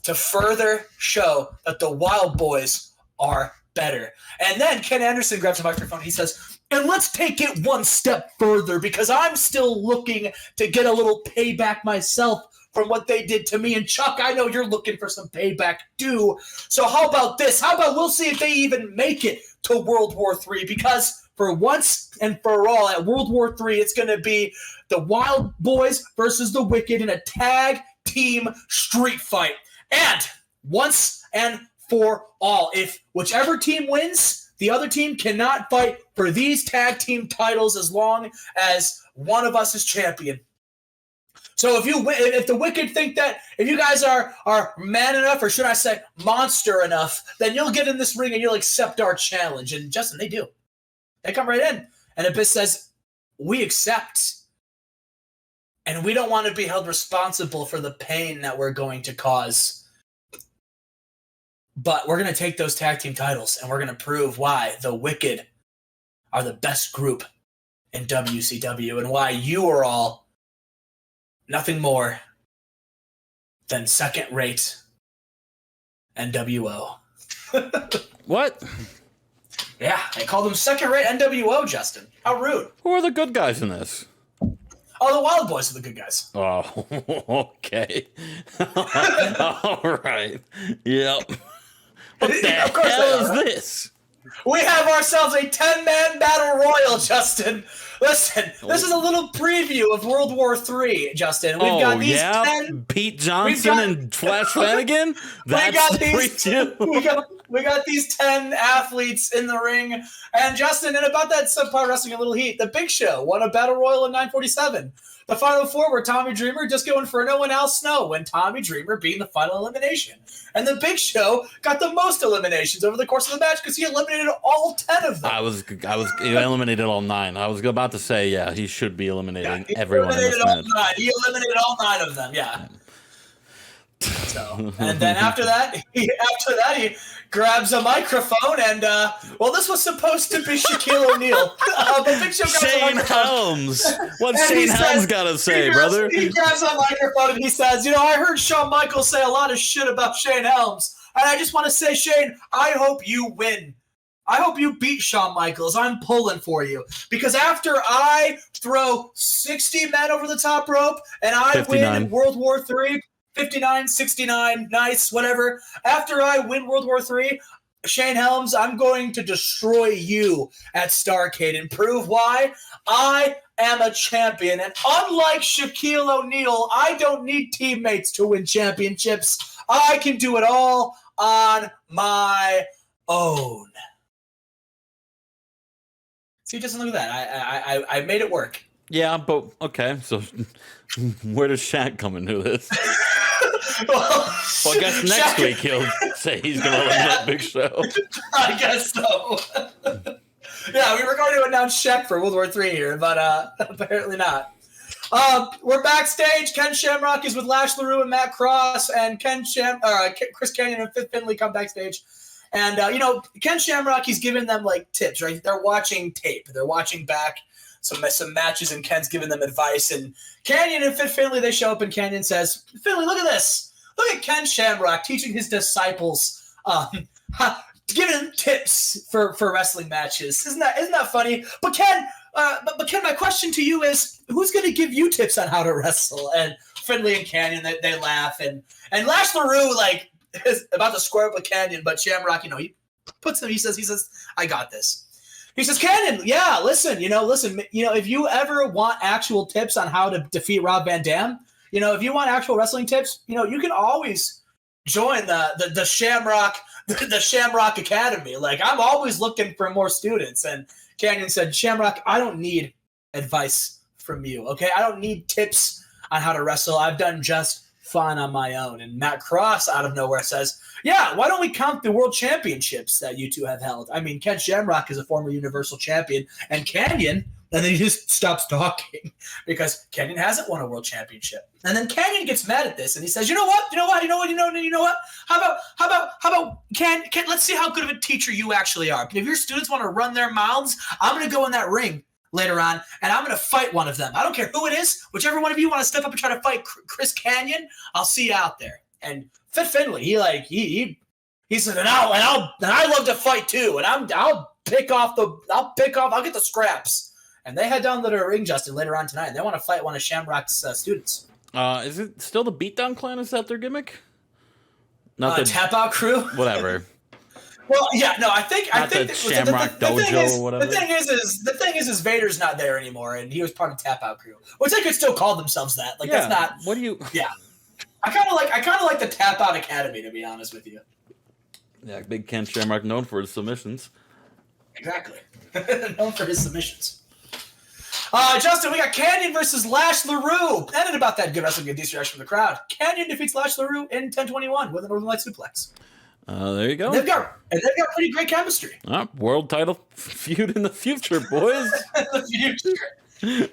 to further show that the Wild Boys are better. And then Ken Anderson grabs the microphone. He says, and let's take it one step further because I'm still looking to get a little payback myself from what they did to me. And Chuck, I know you're looking for some payback too. So how about this? How about we'll see if they even make it to World War III? Because for once and for all at World War III, it's going to be the Wild Boys versus the Wicked in a tag team street fight. And once and for all, if whichever team wins, the other team cannot fight for these tag team titles as long as one of us is champion. So if the Wicked think that if you guys are man enough, or should I say monster enough, then you'll get in this ring and you'll accept our challenge. And Justin, they do. They come right in. And Abyss says, we accept. And we don't want to be held responsible for the pain that we're going to cause. But we're going to take those tag team titles and we're going to prove why the Wicked are the best group in WCW and why you are all nothing more than second-rate NWO. What? Yeah, I call them second-rate NWO, Justin. How rude. Who are the good guys in this? Oh, the Wild Boys are the good guys. Oh, okay. All right. Yep. What the hell is this? We have ourselves a 10-man battle royal, Justin. Listen, this is a little preview of World War III, Justin. We've got these 10... Pete Johnson and Flash Flanagan? That's the preview. We got these 10 athletes in the ring. And Justin, and about that subpar wrestling a little heat, the Big Show won a battle royal in 947. The final four were Tommy Dreamer, Disco Inferno, and Al Snow, and Tommy Dreamer being the final elimination. And the Big Show got the most eliminations over the course of the match because he eliminated all 10 of them. He eliminated all 9. I was about to say, yeah, he should be eliminating everyone in this match. He eliminated all 9 of them, yeah. So, and then after that, he grabs a microphone and, this was supposed to be Shaquille O'Neal. But Big Show grabs Shane Helms. What's Shane Helms got to say, brother? He grabs a microphone and he says, I heard Shawn Michaels say a lot of shit about Shane Helms. And I just want to say, Shane, I hope you win. I hope you beat Shawn Michaels. I'm pulling for you. Because after I throw 60 men over the top rope and I 59. win World War III, 59, 69, nice, whatever. After I win World War III, Shane Helms, I'm going to destroy you at Starrcade and prove why I am a champion. And unlike Shaquille O'Neal, I don't need teammates to win championships. I can do it all on my own. See, just look at that. I made it work. Yeah, but okay. So where does Shaq come into this? Well, I guess next week he'll say he's going to eliminate Big Show. I guess so. Yeah, we were going to announce Shaq for World War III here, but apparently not. We're backstage. Ken Shamrock is with Lash LaRue and Matt Cross, and Chris Kanyon and Fifth Finlay come backstage. And, Ken Shamrock, he's giving them, tips, right? They're watching tape. They're watching back some matches, and Ken's giving them advice. And Kanyon and Fifth Finlay, they show up, and Kanyon says, Finlay, look at this. Look at Ken Shamrock teaching his disciples, giving them tips for wrestling matches. Isn't that funny? But Ken, my question to you is, who's going to give you tips on how to wrestle? And Finlay and Kanyon, they laugh. And Lash LaRue, is about to square up with Kanyon, but Shamrock, he puts him, he says, I got this. He says, Kanyon, yeah, listen, if you ever want actual tips on how to defeat Rob Van Dam, if you want actual wrestling tips, you can always join the Shamrock, the Shamrock Academy. I'm always looking for more students. And Kanyon said, Shamrock, I don't need advice from you. Okay. I don't need tips on how to wrestle. I've done just fine on my own. And Matt Cross out of nowhere says, yeah, why don't we count the world championships that you two have held? I mean, Ken Shamrock is a former Universal Champion, and Kanyon, and then he just stops talking because Kanyon hasn't won a world championship. And then Kanyon gets mad at this and he says, you know what? How about Ken, let's see how good of a teacher you actually are. If your students want to run their mouths, I'm going to go in that ring later on, and I'm going to fight one of them. I don't care who it is. Whichever one of you want to step up and try to fight Chris Kanyon, I'll see you out there. And Fit Finlay, he said, and I love to fight too, and I'll get the scraps. And they head down to the ring, Justin, later on tonight. And they want to fight one of Shamrock's students. Is it still the Beatdown Clan? Is that their gimmick? Not the Tap Out Crew. Whatever. Well, yeah, no, I think the Shamrock Dojo or whatever. The thing is, Vader's not there anymore, and he was part of Tap Out Crew, which they could still call themselves that. Like that's not. What do you? Yeah, I kind of like the Tap Out Academy, to be honest with you. Yeah, Big Ken Shamrock, known for his submissions. Exactly, known for his submissions. Justin, we got Canyon versus Lash LaRue. Ended about that good wrestling, good decent reaction from the crowd. Canyon defeats Lash LaRue in 10:21 with a Northern Light suplex. There you go. And they've got pretty great chemistry. World title feud in the future, boys. In the future.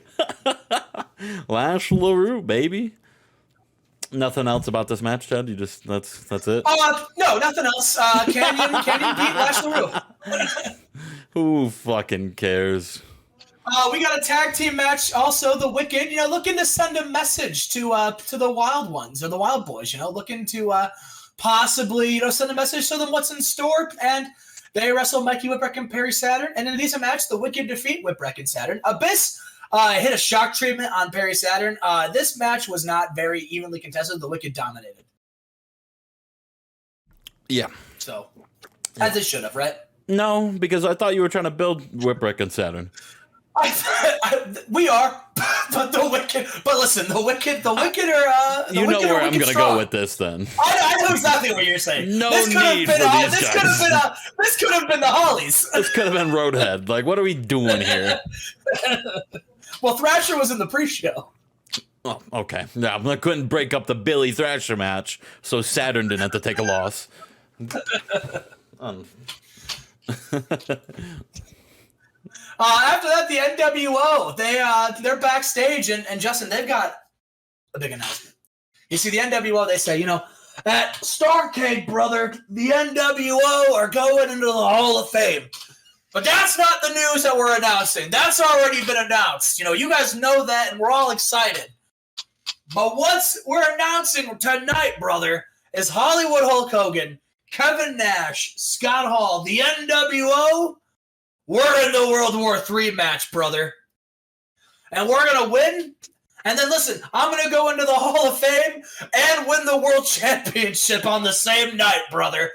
Lash LaRue, baby. Nothing else about this match, Chad? That's it? No, nothing else. Canyon beat Lash LaRue. Who fucking cares? We got a tag team match. Also, the Wicked, looking to send a message to the Wild Ones or the Wild Boys. Looking to possibly send a message to them what's in store. And they wrestle Mikey Whipwreck and Perry Saturn. And in a decent match, the Wicked defeat Whipwreck and Saturn. Abyss hit a shock treatment on Perry Saturn. This match was not very evenly contested. The Wicked dominated. Yeah. So, as it should have, right? No, because I thought you were trying to build Whipwreck and Saturn. We are, but the Wicked. But listen, the Wicked are. You know where I'm going to go with this, then. I know exactly what you're saying. No need for these guys. This could have been the Hollies. This could have been Roadhead. Like, what are we doing here? Well, Thrasher was in the pre-show. Oh, okay. Yeah, I couldn't break up the Billy Thrasher match, so Saturn didn't have to take a loss. After that, the NWO, they're backstage, and Justin, they've got a big announcement. You see, the NWO, they say, at Starrcade, brother, the NWO are going into the Hall of Fame. But that's not the news that we're announcing. That's already been announced. You guys know that, and we're all excited. But what we're announcing tonight, brother, is Hollywood Hulk Hogan, Kevin Nash, Scott Hall, the NWO. We're in the World War III match, brother. And we're going to win. And then, listen, I'm going to go into the Hall of Fame and win the World Championship on the same night, brother.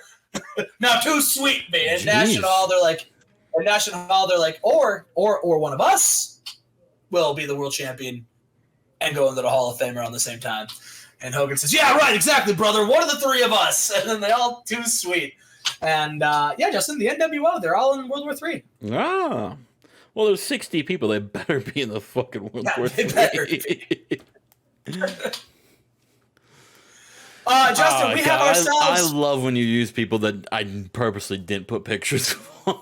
Now, too sweet, man. And National Hall, they're like, or one of us will be the world champion and go into the Hall of Fame around the same time. And Hogan says, yeah, right, exactly, brother. One of the three of us. And then they all too sweet. And, Justin, the NWO, they're all in World War III. Ah. Well, there's 60 people. They better be in the fucking World War III. Justin, we have ourselves... I love when you use people that I purposely didn't put pictures for.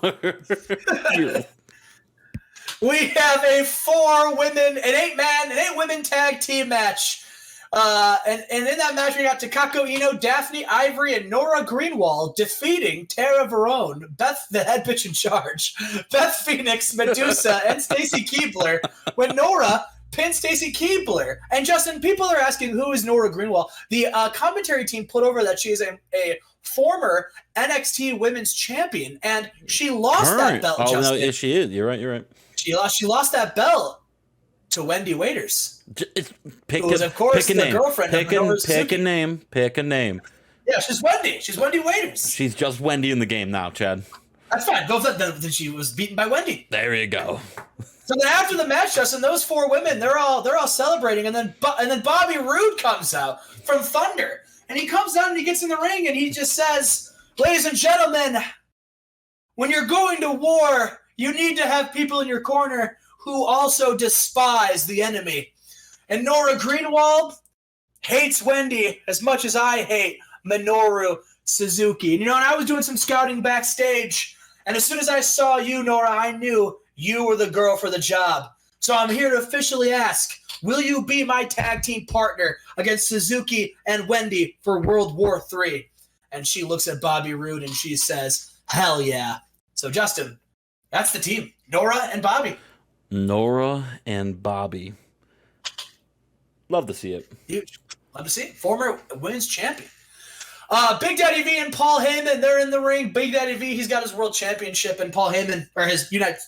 We have a 4-women, an 8-women tag team match. And in that match, we got Takako Ino, Daphne Ivory, and Nora Greenwald defeating Tara Verone, Beth, the head bitch in charge, Beth Phoenix, Medusa, and Stacy Keibler, when Nora pinned Stacy Keibler. And Justin, people are asking, who is Nora Greenwald? The commentary team put over that she is a former NXT Women's Champion, and she lost that belt, Justin. No, yeah, she is. You're right. She lost that belt to Wendy Waiters. Pick the girlfriend of Minoru Suzuki. Pick a name. Yeah, she's Wendy. She's Wendy Waiters. She's just Wendy in the game now, Chad. That's fine. Then she was beaten by Wendy. There you go. So then after the match, Justin, those 4 women, they're all celebrating, and then Bobby Roode comes out from Thunder, and he comes out and he gets in the ring and he just says, "Ladies and gentlemen, when you're going to war, you need to have people in your corner who also despise the enemy." And Nora Greenwald hates Wendy as much as I hate Minoru Suzuki. And I was doing some scouting backstage, and as soon as I saw you, Nora, I knew you were the girl for the job. So I'm here to officially ask, will you be my tag team partner against Suzuki and Wendy for World War III? And she looks at Bobby Roode and she says, hell yeah. So Justin, that's the team. Nora and Bobby. Nora and Bobby. Love to see it. Huge. Love to see it. Former women's champion. Big Daddy V and Paul Heyman, they're in the ring. Big Daddy V, he's got his world championship, and Paul Heyman, or his United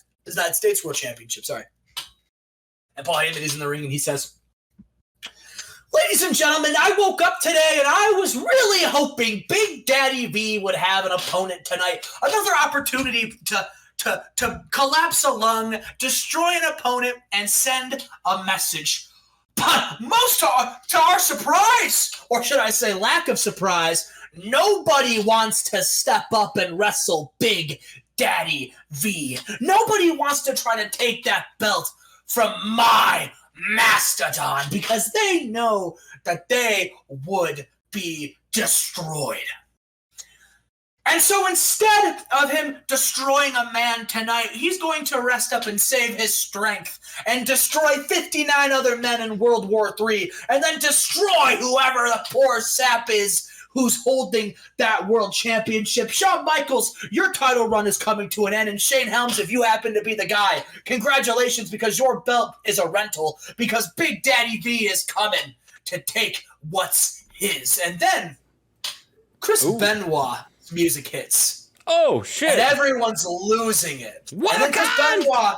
States world championship, sorry. And Paul Heyman is in the ring, and he says, ladies and gentlemen, I woke up today, and I was really hoping Big Daddy V would have an opponent tonight. Another opportunity to collapse a lung, destroy an opponent, and send a message. But most to our surprise, or should I say lack of surprise, nobody wants to step up and wrestle Big Daddy V. Nobody wants to try to take that belt from my mastodon because they know that they would be destroyed. And so instead of him destroying a man tonight, he's going to rest up and save his strength and destroy 59 other men in World War III and then destroy whoever the poor sap is who's holding that world championship. Shawn Michaels, your title run is coming to an end. And Shane Helms, if you happen to be the guy, congratulations because your belt is a rental because Big Daddy V is coming to take what's his. And then Chris Benoit. Music hits. Oh, shit. And everyone's losing it. What? And then Chris Benoit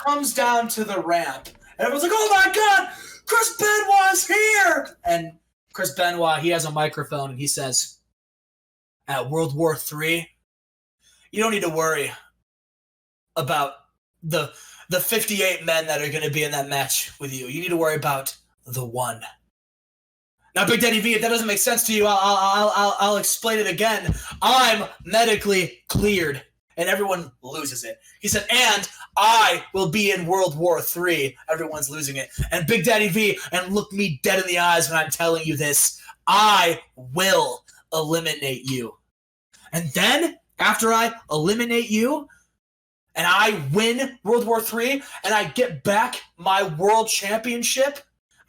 comes down to the ramp. And everyone's like, oh my God, Chris Benoit's here. And Chris Benoit, he has a microphone and he says, at World War III, you don't need to worry about the 58 men that are going to be in that match with you. You need to worry about the one. Now, Big Daddy V, if that doesn't make sense to you, I'll explain it again. I'm medically cleared, and everyone loses it. He said, and I will be in World War III. Everyone's losing it. And Big Daddy V, and look me dead in the eyes when I'm telling you this, I will eliminate you. And then, after I eliminate you, and I win World War III, and I get back my world championship,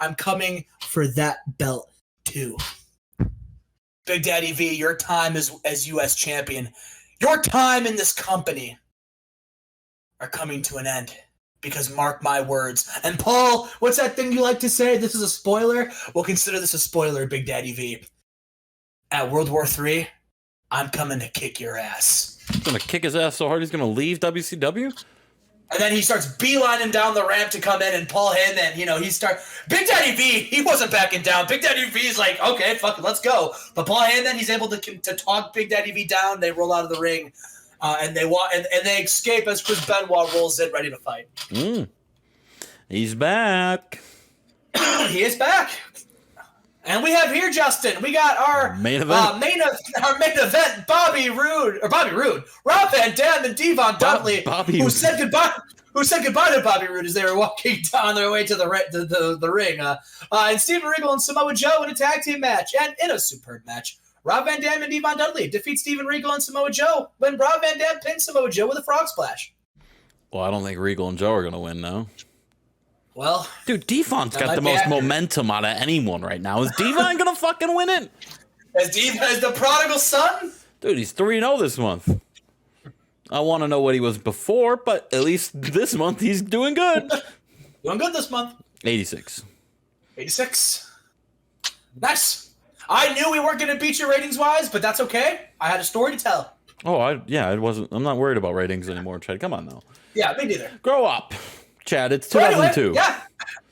I'm coming for that belt too. Big Daddy V, your time as U.S. champion, your time in this company are coming to an end. Because mark my words. And Paul, what's that thing you like to say? This is a spoiler? We'll consider this a spoiler, Big Daddy V. At World War III, I'm coming to kick your ass. He's going to kick his ass so hard he's going to leave WCW? And then he starts beelining down the ramp to come in, and Paul Heyman, Big Daddy V, he wasn't backing down. Big Daddy V's like, okay, fuck it, let's go. But Paul Heyman, he's able to talk Big Daddy V down. They roll out of the ring, and they escape as Chris Benoit rolls in, ready to fight. He's back. He is back. And we have here, Justin, we got our main event. Our main event, Bobby Roode, Rob Van Dam and Devon Dudley, who said goodbye to Bobby Roode as they were walking down their way to the ring. And Steven Regal and Samoa Joe in a tag team match, and in a superb match. Rob Van Dam and Devon Dudley defeat Steven Regal and Samoa Joe when Rob Van Dam pins Samoa Joe with a frog splash. Well, I don't think Regal and Joe are going to win now. Well, dude, Devon's got the most momentum out of anyone right now. Is Devon going to fucking win it? As the prodigal son? Dude, he's 3-0 this month. I want to know what he was before, but at least this month he's doing good. Doing good this month. 86. 86. Nice. I knew we weren't going to beat you ratings-wise, but that's okay. I had a story to tell. Oh, I'm not worried about ratings anymore, Chad. Come on, now. Yeah, me neither. Grow up. Chad, it's 2002. Anyway, yeah,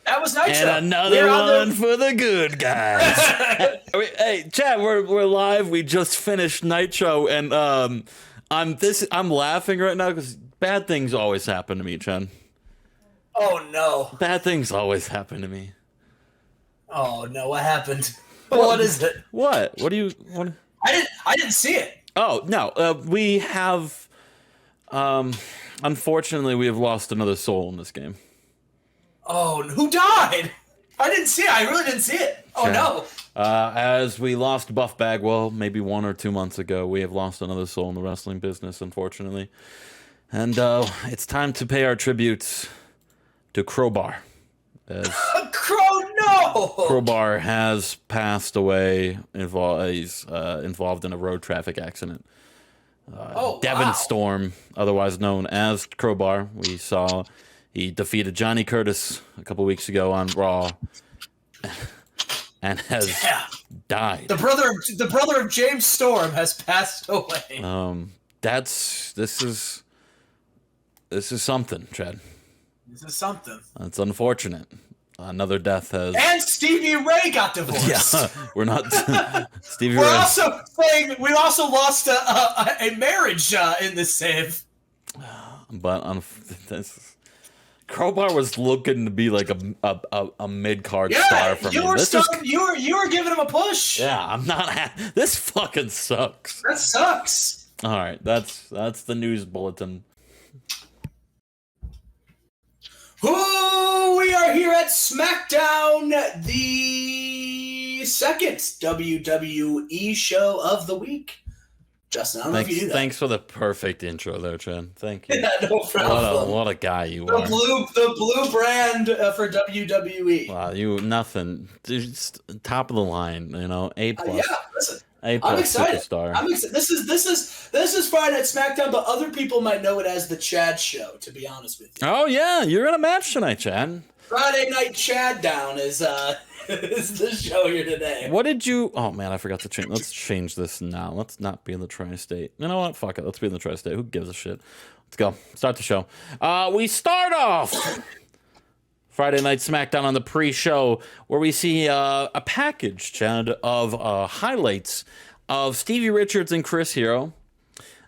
that was Nitro. And another one for the good guys. Hey, Chad, we're live. We just finished Nitro, and I'm laughing right now because bad things always happen to me, Chad. Oh no! Bad things always happen to me. Oh no! What happened? What is it? What? What do you? What? I didn't see it. Oh no! We have. Unfortunately, we have lost another soul in this game. Oh, who died? I didn't see it. I really didn't see it. Oh, no. As we lost Buff Bagwell maybe 1 or 2 months ago, we have lost another soul in the wrestling business, unfortunately. And it's time to pay our tributes to Crowbar. Crowbar has passed away. He's involved in a road traffic accident. Devon Storm, otherwise known as Crowbar. We saw he defeated Johnny Curtis a couple weeks ago on Raw and has died. The brother of James Storm has passed away. This is something, Chad. This is something. It's unfortunate. Another death has. And Stevie Ray got divorced. Yeah, we're not. Stevie We're Ray. also saying we also lost a marriage in this save. But Crowbar was looking to be like a mid card star for me. You were giving him a push. Yeah, I'm not. This fucking sucks. That sucks. All right, that's the news bulletin. Ooh, we are here at SmackDown, the second WWE show of the week. Justin, I don't know if you knew that. Thanks for the perfect intro there, Chen. Thank you. Yeah, no problem. What a guy you are. The blue brand for WWE. Wow, nothing. Just top of the line, A+. Yeah, listen. A+, I'm excited. Superstar. I'm excited. This is Friday Night SmackDown, but other people might know it as the Chad Show. To be honest with you. Oh yeah, you're in a match tonight, Chad. Friday Night Chad Down is is the show here today. What did you? Oh man, I forgot to change. Let's change this now. Let's not be in the tri-state. You know what? Fuck it. Let's be in the tri-state. Who gives a shit? Let's go. Start the show. We start off Friday Night SmackDown on the pre-show, where we see a package, Chad, of highlights of Stevie Richards and Chris Hero.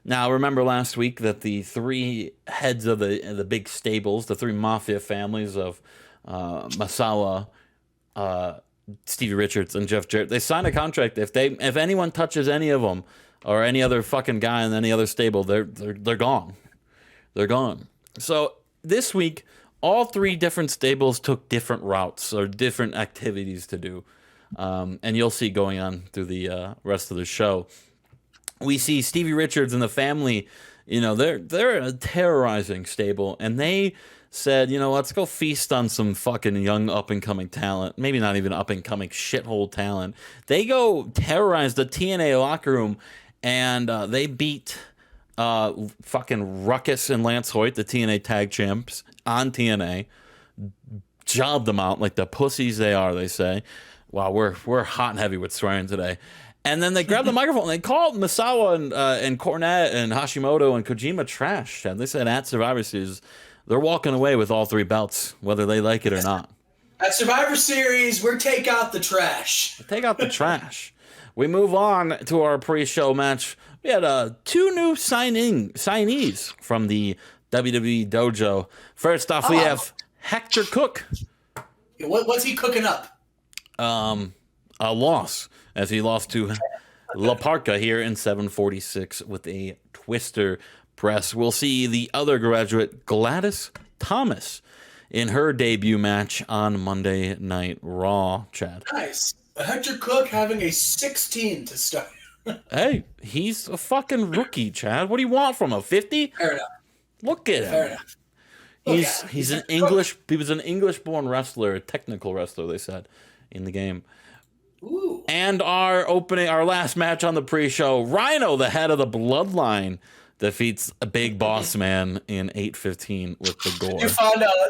Now, remember last week that the three heads of the big stables, the three mafia families of Masawa, Stevie Richards, and Jeff Jarrett, they signed a contract. If anyone touches any of them or any other fucking guy in any other stable, they're gone. They're gone. So this week, all three different stables took different routes or different activities to do. And you'll see going on through the rest of the show. We see Stevie Richards and the family, they're a terrorizing stable, and they said, let's go feast on some fucking young up-and-coming talent. Maybe not even up-and-coming, shithole talent. They go terrorize the TNA locker room, and they beat fucking Ruckus and Lance Hoyt, the TNA tag champs, on TNA. Jobbed them out like the pussies they are, they say. Wow, we're hot and heavy with swearing today. And then they grabbed the microphone and they called Misawa and Cornette and Hashimoto and Kojima trash. And they said at Survivor Series, they're walking away with all three belts, whether they like it or not. At Survivor Series, we're take out the trash. Take out the trash. We move on to our pre-show match. We had two new signees from the WWE dojo. First off, we have Hector Cook. What's he cooking up? A loss, as he lost to La Parca here in 746 with a twister press. We'll see the other graduate, Gladys Thomas, in her debut match on Monday Night Raw, Chad. Nice. Hector Cook having a 16 to start. Hey, he's a fucking rookie, Chad. What do you want from him? 50? Fair enough. Look at him. Fair enough. He's an English. He was an English-born wrestler, a technical wrestler. They said in the game. Ooh. And our last match on the pre-show, Rhino, the head of the Bloodline, defeats a Big Boss Man in 8:15 with the gore.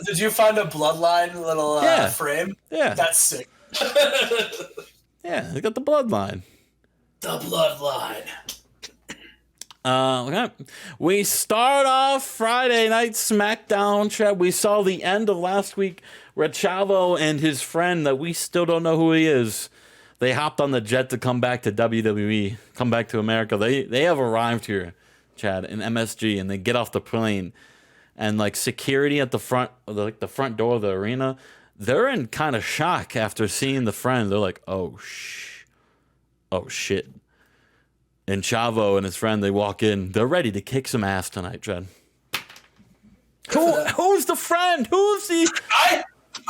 Did you find a Bloodline little frame? Yeah. That's sick. Yeah, they got the Bloodline. The Bloodline. Okay. We start off Friday Night SmackDown, Chad. We saw the end of last week where Chavo and his friend that we still don't know who he is, they hopped on the jet to come back to WWE, come back to America. They have arrived here, Chad, in MSG, and they get off the plane, and like security at the front, the front door of the arena, they're in kind of shock after seeing the friend. They're like, oh shit. And Chavo and his friend, they walk in. They're ready to kick some ass tonight, Chad. Who's the friend? Who's the...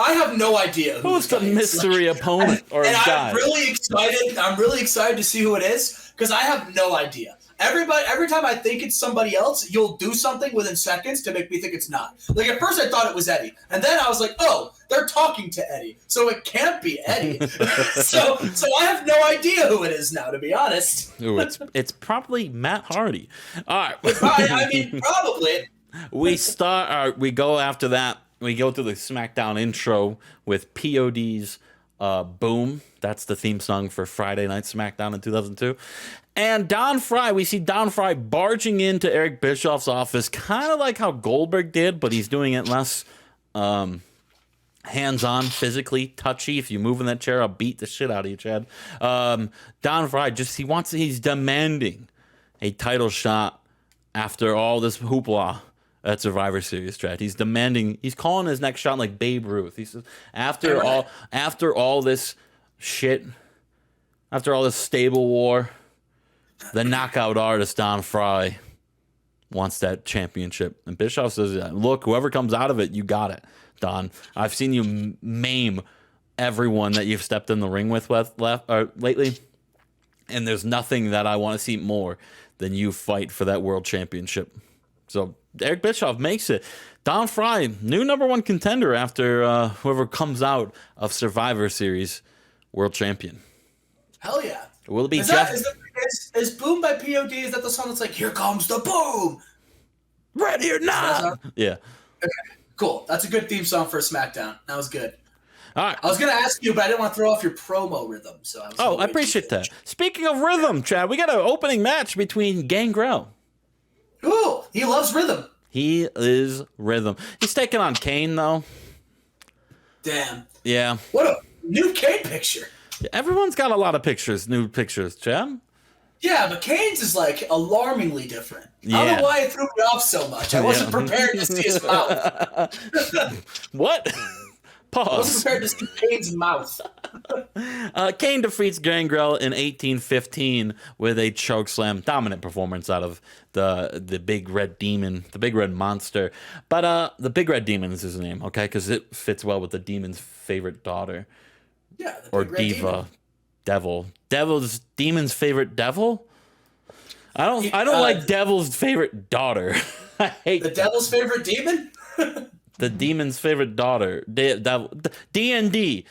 I have no idea who's the mystery opponent or guy. I'm really excited to see who it is because I have no idea. Every time I think it's somebody else, you'll do something within seconds to make me think it's not. Like at first I thought it was Eddie, and then I was like, oh, they're talking to Eddie, so it can't be Eddie. so I have no idea who it is now, to be honest. Ooh, it's probably Matt Hardy. All right. I mean, probably. We go after that. We go to the SmackDown intro with POD's Boom. That's the theme song for Friday Night SmackDown in 2002. And Don Fry, we see Don Fry barging into Eric Bischoff's office, kind of like how Goldberg did, but he's doing it less hands-on, physically touchy. If you move in that chair, I'll beat the shit out of you, Chad. Don Fry, he's demanding a title shot after all this hoopla at Survivor Series, Chad. He's calling his next shot like Babe Ruth. He says, after all this shit, after all this stable war, the knockout artist Don Fry wants that championship. And Bischoff says, look, whoever comes out of it, you got it, Don. I've seen you maim everyone that you've stepped in the ring with lately, and there's nothing that I want to see more than you fight for that world championship. So Eric Bischoff makes it. Don Fry, new number one contender after whoever comes out of Survivor Series world champion. Hell yeah. Will it be is Boom by POD? Is that the song that's like, here comes the boom? Ready or not? Yeah. Okay, cool. That's a good theme song for a SmackDown. That was good. All right. I was going to ask you, but I didn't want to throw off your promo rhythm. I appreciate that. Speaking of rhythm, Chad, we got an opening match between Gangrel. Ooh, he loves rhythm. He is rhythm. He's taking on Kane, though. Damn. Yeah. What a new Kane picture. Everyone's got a lot of new pictures, Chad. Yeah, but Kane's is like alarmingly different. Yeah. I don't know why it threw me off so much. I wasn't prepared to see his mouth. What? Pause. I wasn't prepared to see Kane's mouth. Kane defeats Gangrel in 1815 with a chokeslam. Dominant performance out of the big red demon, the big red monster. But the big red demon is his name, okay? Because it fits well with the demon's favorite daughter. Yeah, or diva, devil. Demon's favorite devil. I don't like devil's favorite daughter. I hate the devil's favorite demon. The demon's favorite daughter. D&D.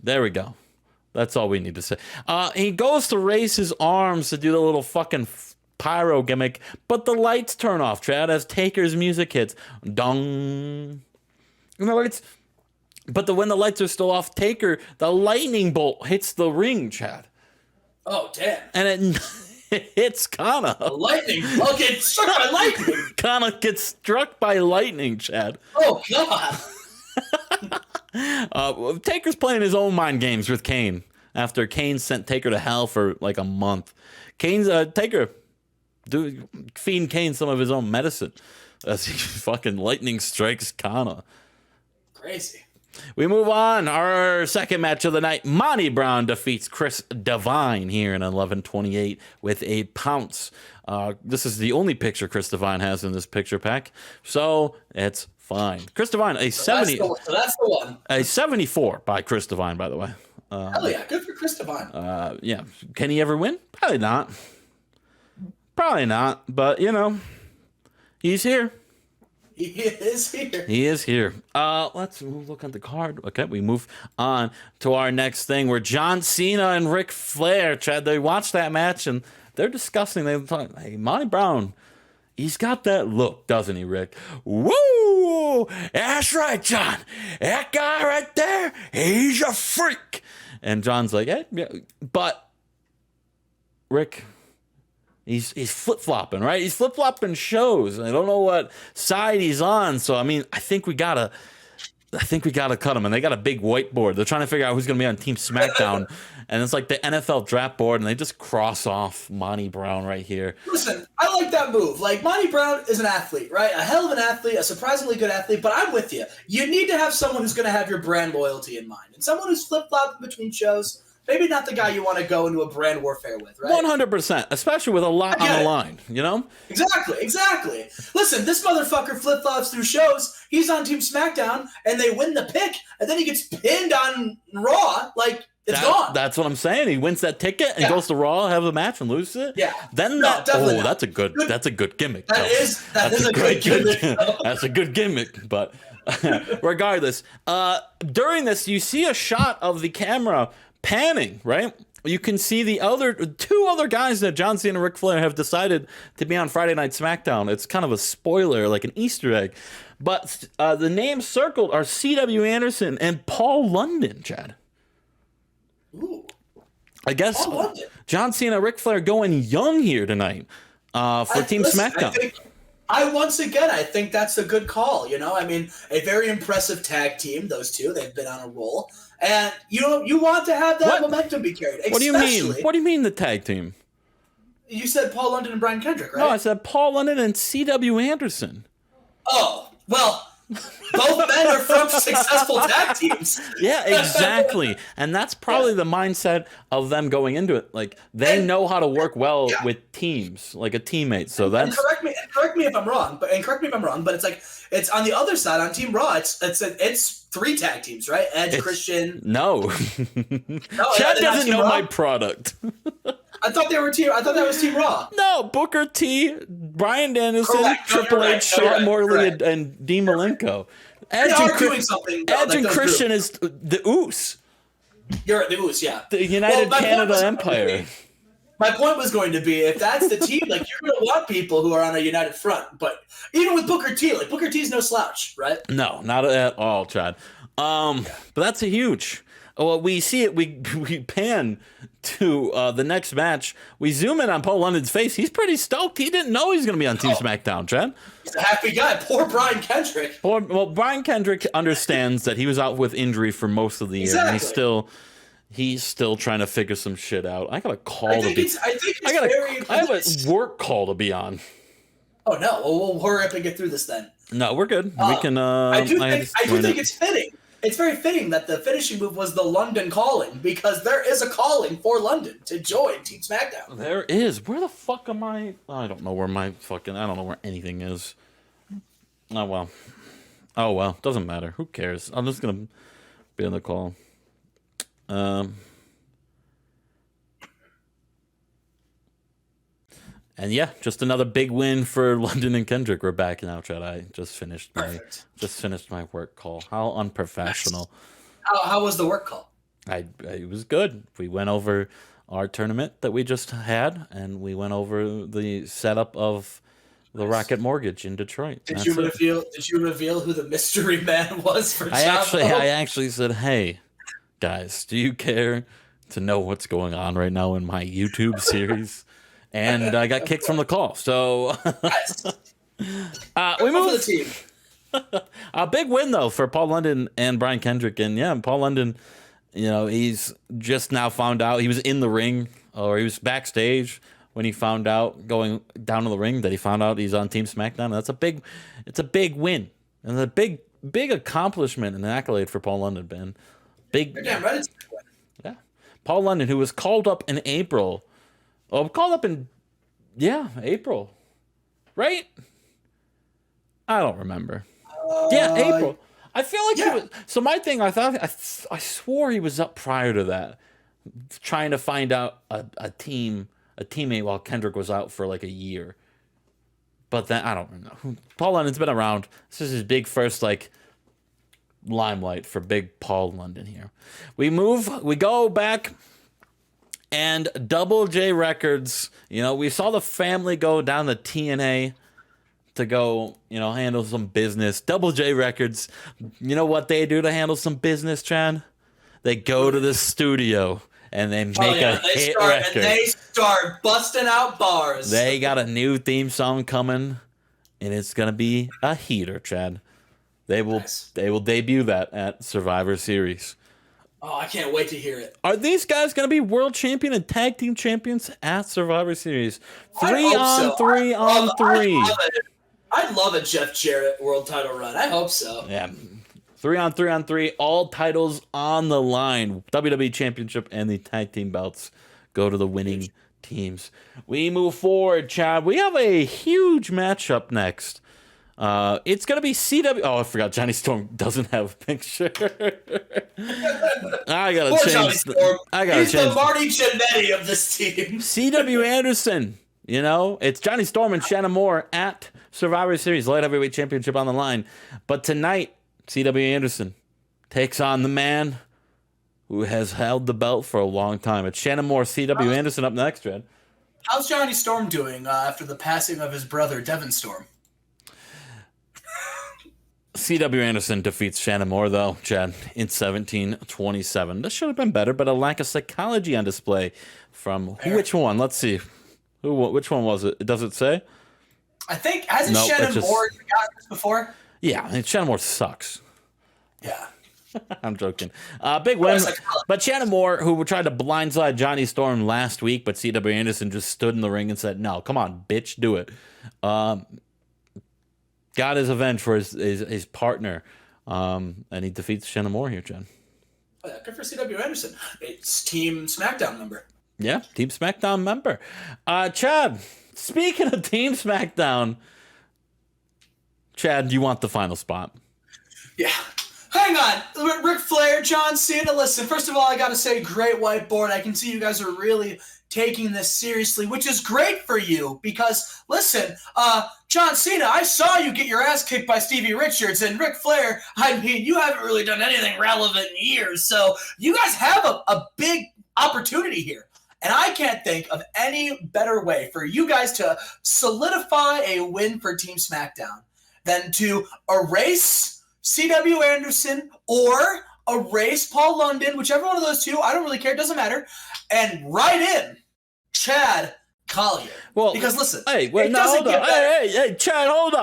There we go. That's all we need to say. He goes to raise his arms to do the little fucking pyro gimmick, but the lights turn off, Chad, as Taker's music hits. Dong. You know, when the lights are still off, Taker, the lightning bolt hits the ring, Chad. Oh, damn. And it hits Kana. Lightning? I'll get struck by lightning. Kana gets struck by lightning, Chad. Oh, God. Taker's playing his own mind games with Kane after Kane sent Taker to hell for like a month. Taker feeding Kane some of his own medicine as he fucking lightning strikes Kana. Crazy. We move on. Our second match of the night. Monty Brown defeats Chris Devine here in 11:28 with a pounce. This is the only picture Chris Devine has in this picture pack, so it's fine. Chris Devine, a 70. So that's the one. A 74 by Chris Devine, by the way. Hell yeah, good for Chris Devine. Yeah. Can he ever win? Probably not. But he's here. He is here. He is here. Let's look at the card. Okay, we move on to our next thing where John Cena and Ric Flair, Chad, they watched that match and they're discussing. They talk, hey, Monty Brown, he's got that look, doesn't he, Rick? Woo! That's right, John. That guy right there, he's a freak. And John's like, hey, yeah, but Rick, He's flip-flopping, right? He's flip-flopping shows. I don't know what side he's on. So, I mean, I think we gotta cut him. And they got a big whiteboard. They're trying to figure out who's going to be on Team SmackDown. And it's like the NFL draft board, and they just cross off Monty Brown right here. Listen, I like that move. Like, Monty Brown is an athlete, right? A hell of an athlete, a surprisingly good athlete. But I'm with you. You need to have someone who's going to have your brand loyalty in mind. And someone who's flip-flopping between shows. Maybe not the guy you want to go into a brand warfare with, right? 100%, especially with a lot on the line, you know? Exactly. Listen, this motherfucker flip-flops through shows. He's on Team SmackDown, and they win the pick, and then he gets pinned on Raw. Like, it's gone. That's what I'm saying. He wins that ticket and goes to Raw, have a match, and loses it. Yeah. Then that's a good gimmick. That is a good gimmick. That's a good gimmick, but regardless, during this, you see a shot of the camera panning, right? you can see the two other guys that John Cena and Ric Flair have decided to be on Friday Night SmackDown. It's kind of a spoiler, like an Easter egg. But the names circled are C.W. Anderson and Paul London, Chad. Ooh. I guess John Cena, Ric Flair going young here tonight for Team SmackDown. I think that's a good call. I mean, a very impressive tag team. Those two, they've been on a roll, and you want to have that momentum be carried. What do you mean? What do you mean the tag team? You said Paul London and Brian Kendrick, right? No, I said Paul London and C.W. Anderson. Oh well. Both men are from successful tag teams. Yeah, exactly. And that's probably the mindset of them going into it. Like, they know how to work well with teams, like a teammate. So that's... And correct me if I'm wrong, but it's like, it's on the other side, on Team Raw, it's 3 tag teams, right? Edge, Christian... No. Chad doesn't know my product. I thought that was Team Raw. No, Booker T, Bryan Danielson, Triple H, Sean Morley, and Dean Malenko. Edge and Christian is the Uce. You're the Uce, yeah. The United Canada Empire. My point was going to be, if that's the team, like, you're going to want people who are on a united front. But even with Booker T, like, Booker T's no slouch, right? No, not at all, Chad. But that's a huge... Well, we see it. We pan to the next match. We zoom in on Paul London's face. He's pretty stoked. He didn't know he was going to be on Team SmackDown, Chad. He's a happy guy. Poor Brian Kendrick. Well, Brian Kendrick understands that he was out with injury for most of the year, and he's still trying to figure some shit out. I got a call to be. I have a work call to be on. Oh no! Well, we'll hurry up and get through this then. No, we're good. We can. I do think it's fitting. It's very fitting that the finishing move was the London calling, because there is a calling for London to join Team SmackDown. There is. Where the fuck am I? I don't know where I don't know where anything is. Oh well. Doesn't matter. Who cares? I'm just gonna be on the call. And yeah, just another big win for London and Kendrick. We're back now, Chad. I just finished my work call. How unprofessional. How was the work call? It was good. We went over our tournament that we just had, and we went over the setup of the Rocket Mortgage in Detroit. Did you reveal who the mystery man was for Chavo? I actually said, "Hey, guys, do you care to know what's going on right now in my YouTube series?" And I got kicked from the call. So we moved. The team. A big win though for Paul London and Brian Kendrick. And yeah, Paul London, he's just now found out. He was in the ring, or he was backstage when he found out, going down to the ring, that he found out he's on Team SmackDown. And it's a big win, and a big accomplishment and an accolade for Paul London, Ben. Big. You're damn right it's a big win. Yeah, Paul London, who was called up in April. Oh, called up in, April, right? I don't remember. April. I feel like he was. So my thing, I swore he was up prior to that, trying to find out a teammate while Kendrick was out for like a year. But then I don't know. Paul London's been around. This is his big first limelight for big Paul London here. We go back. And Double J Records, we saw the family go down to TNA to go, handle some business. Double J Records, you know what they do to handle some business, Chad? They go to the studio and they make a hit record. And they start busting out bars. They got a new theme song coming, and it's gonna be a heater, Chad. They will debut that at Survivor Series. Oh, I can't wait to hear it. Are these guys going to be world champion and tag team champions at Survivor Series? 3 on 3 on 3. I'd love a Jeff Jarrett world title run. I hope so. Yeah. 3 on 3 on 3. All titles on the line. WWE Championship and the tag team belts go to the winning teams. We move forward, Chad. We have a huge matchup next. It's gonna be CW. Oh, I forgot. Johnny Storm doesn't have a picture. I gotta change. He's the Marty Jannetty of this team. CW Anderson. It's Johnny Storm and Shannon Moore at Survivor Series Light Heavyweight Championship on the line. But tonight, CW Anderson takes on the man who has held the belt for a long time. It's Shannon Moore, C.W. Anderson up next, Chad. How's Johnny Storm doing after the passing of his brother, Devin Storm? C.W. Anderson defeats Shannon Moore, though, Chad, in 17-27. This should have been better, but a lack of psychology on display from which one? Let's see. Which one was it? Does it say? I think, hasn't Shannon Moore gotten this before? Yeah, I mean, Shannon Moore sucks. Yeah. I'm joking. Big win. But Shannon Moore, who tried to blindside Johnny Storm last week, but C.W. Anderson just stood in the ring and said, no, come on, bitch, do it. Got his revenge for his partner, and he defeats Shannon Moore here, Jen. Oh, yeah, good for C.W. Anderson. It's Team SmackDown member. Yeah, Team SmackDown member. Chad, speaking of Team SmackDown, Chad, you want the final spot? Yeah. Hang on. Ric Flair, John Cena. Listen, first of all, I got to say, great whiteboard. I can see you guys are really taking this seriously, which is great for you because, listen, John Cena, I saw you get your ass kicked by Stevie Richards, and Ric Flair, I mean, you haven't really done anything relevant in years, so you guys have a big opportunity here. And I can't think of any better way for you guys to solidify a win for Team SmackDown than to erase C.W. Anderson or erase Paul London, whichever one of those two, I don't really care, it doesn't matter, and write in Chad Collier. Well, because listen, hey, hold up. Hey, Chad, hold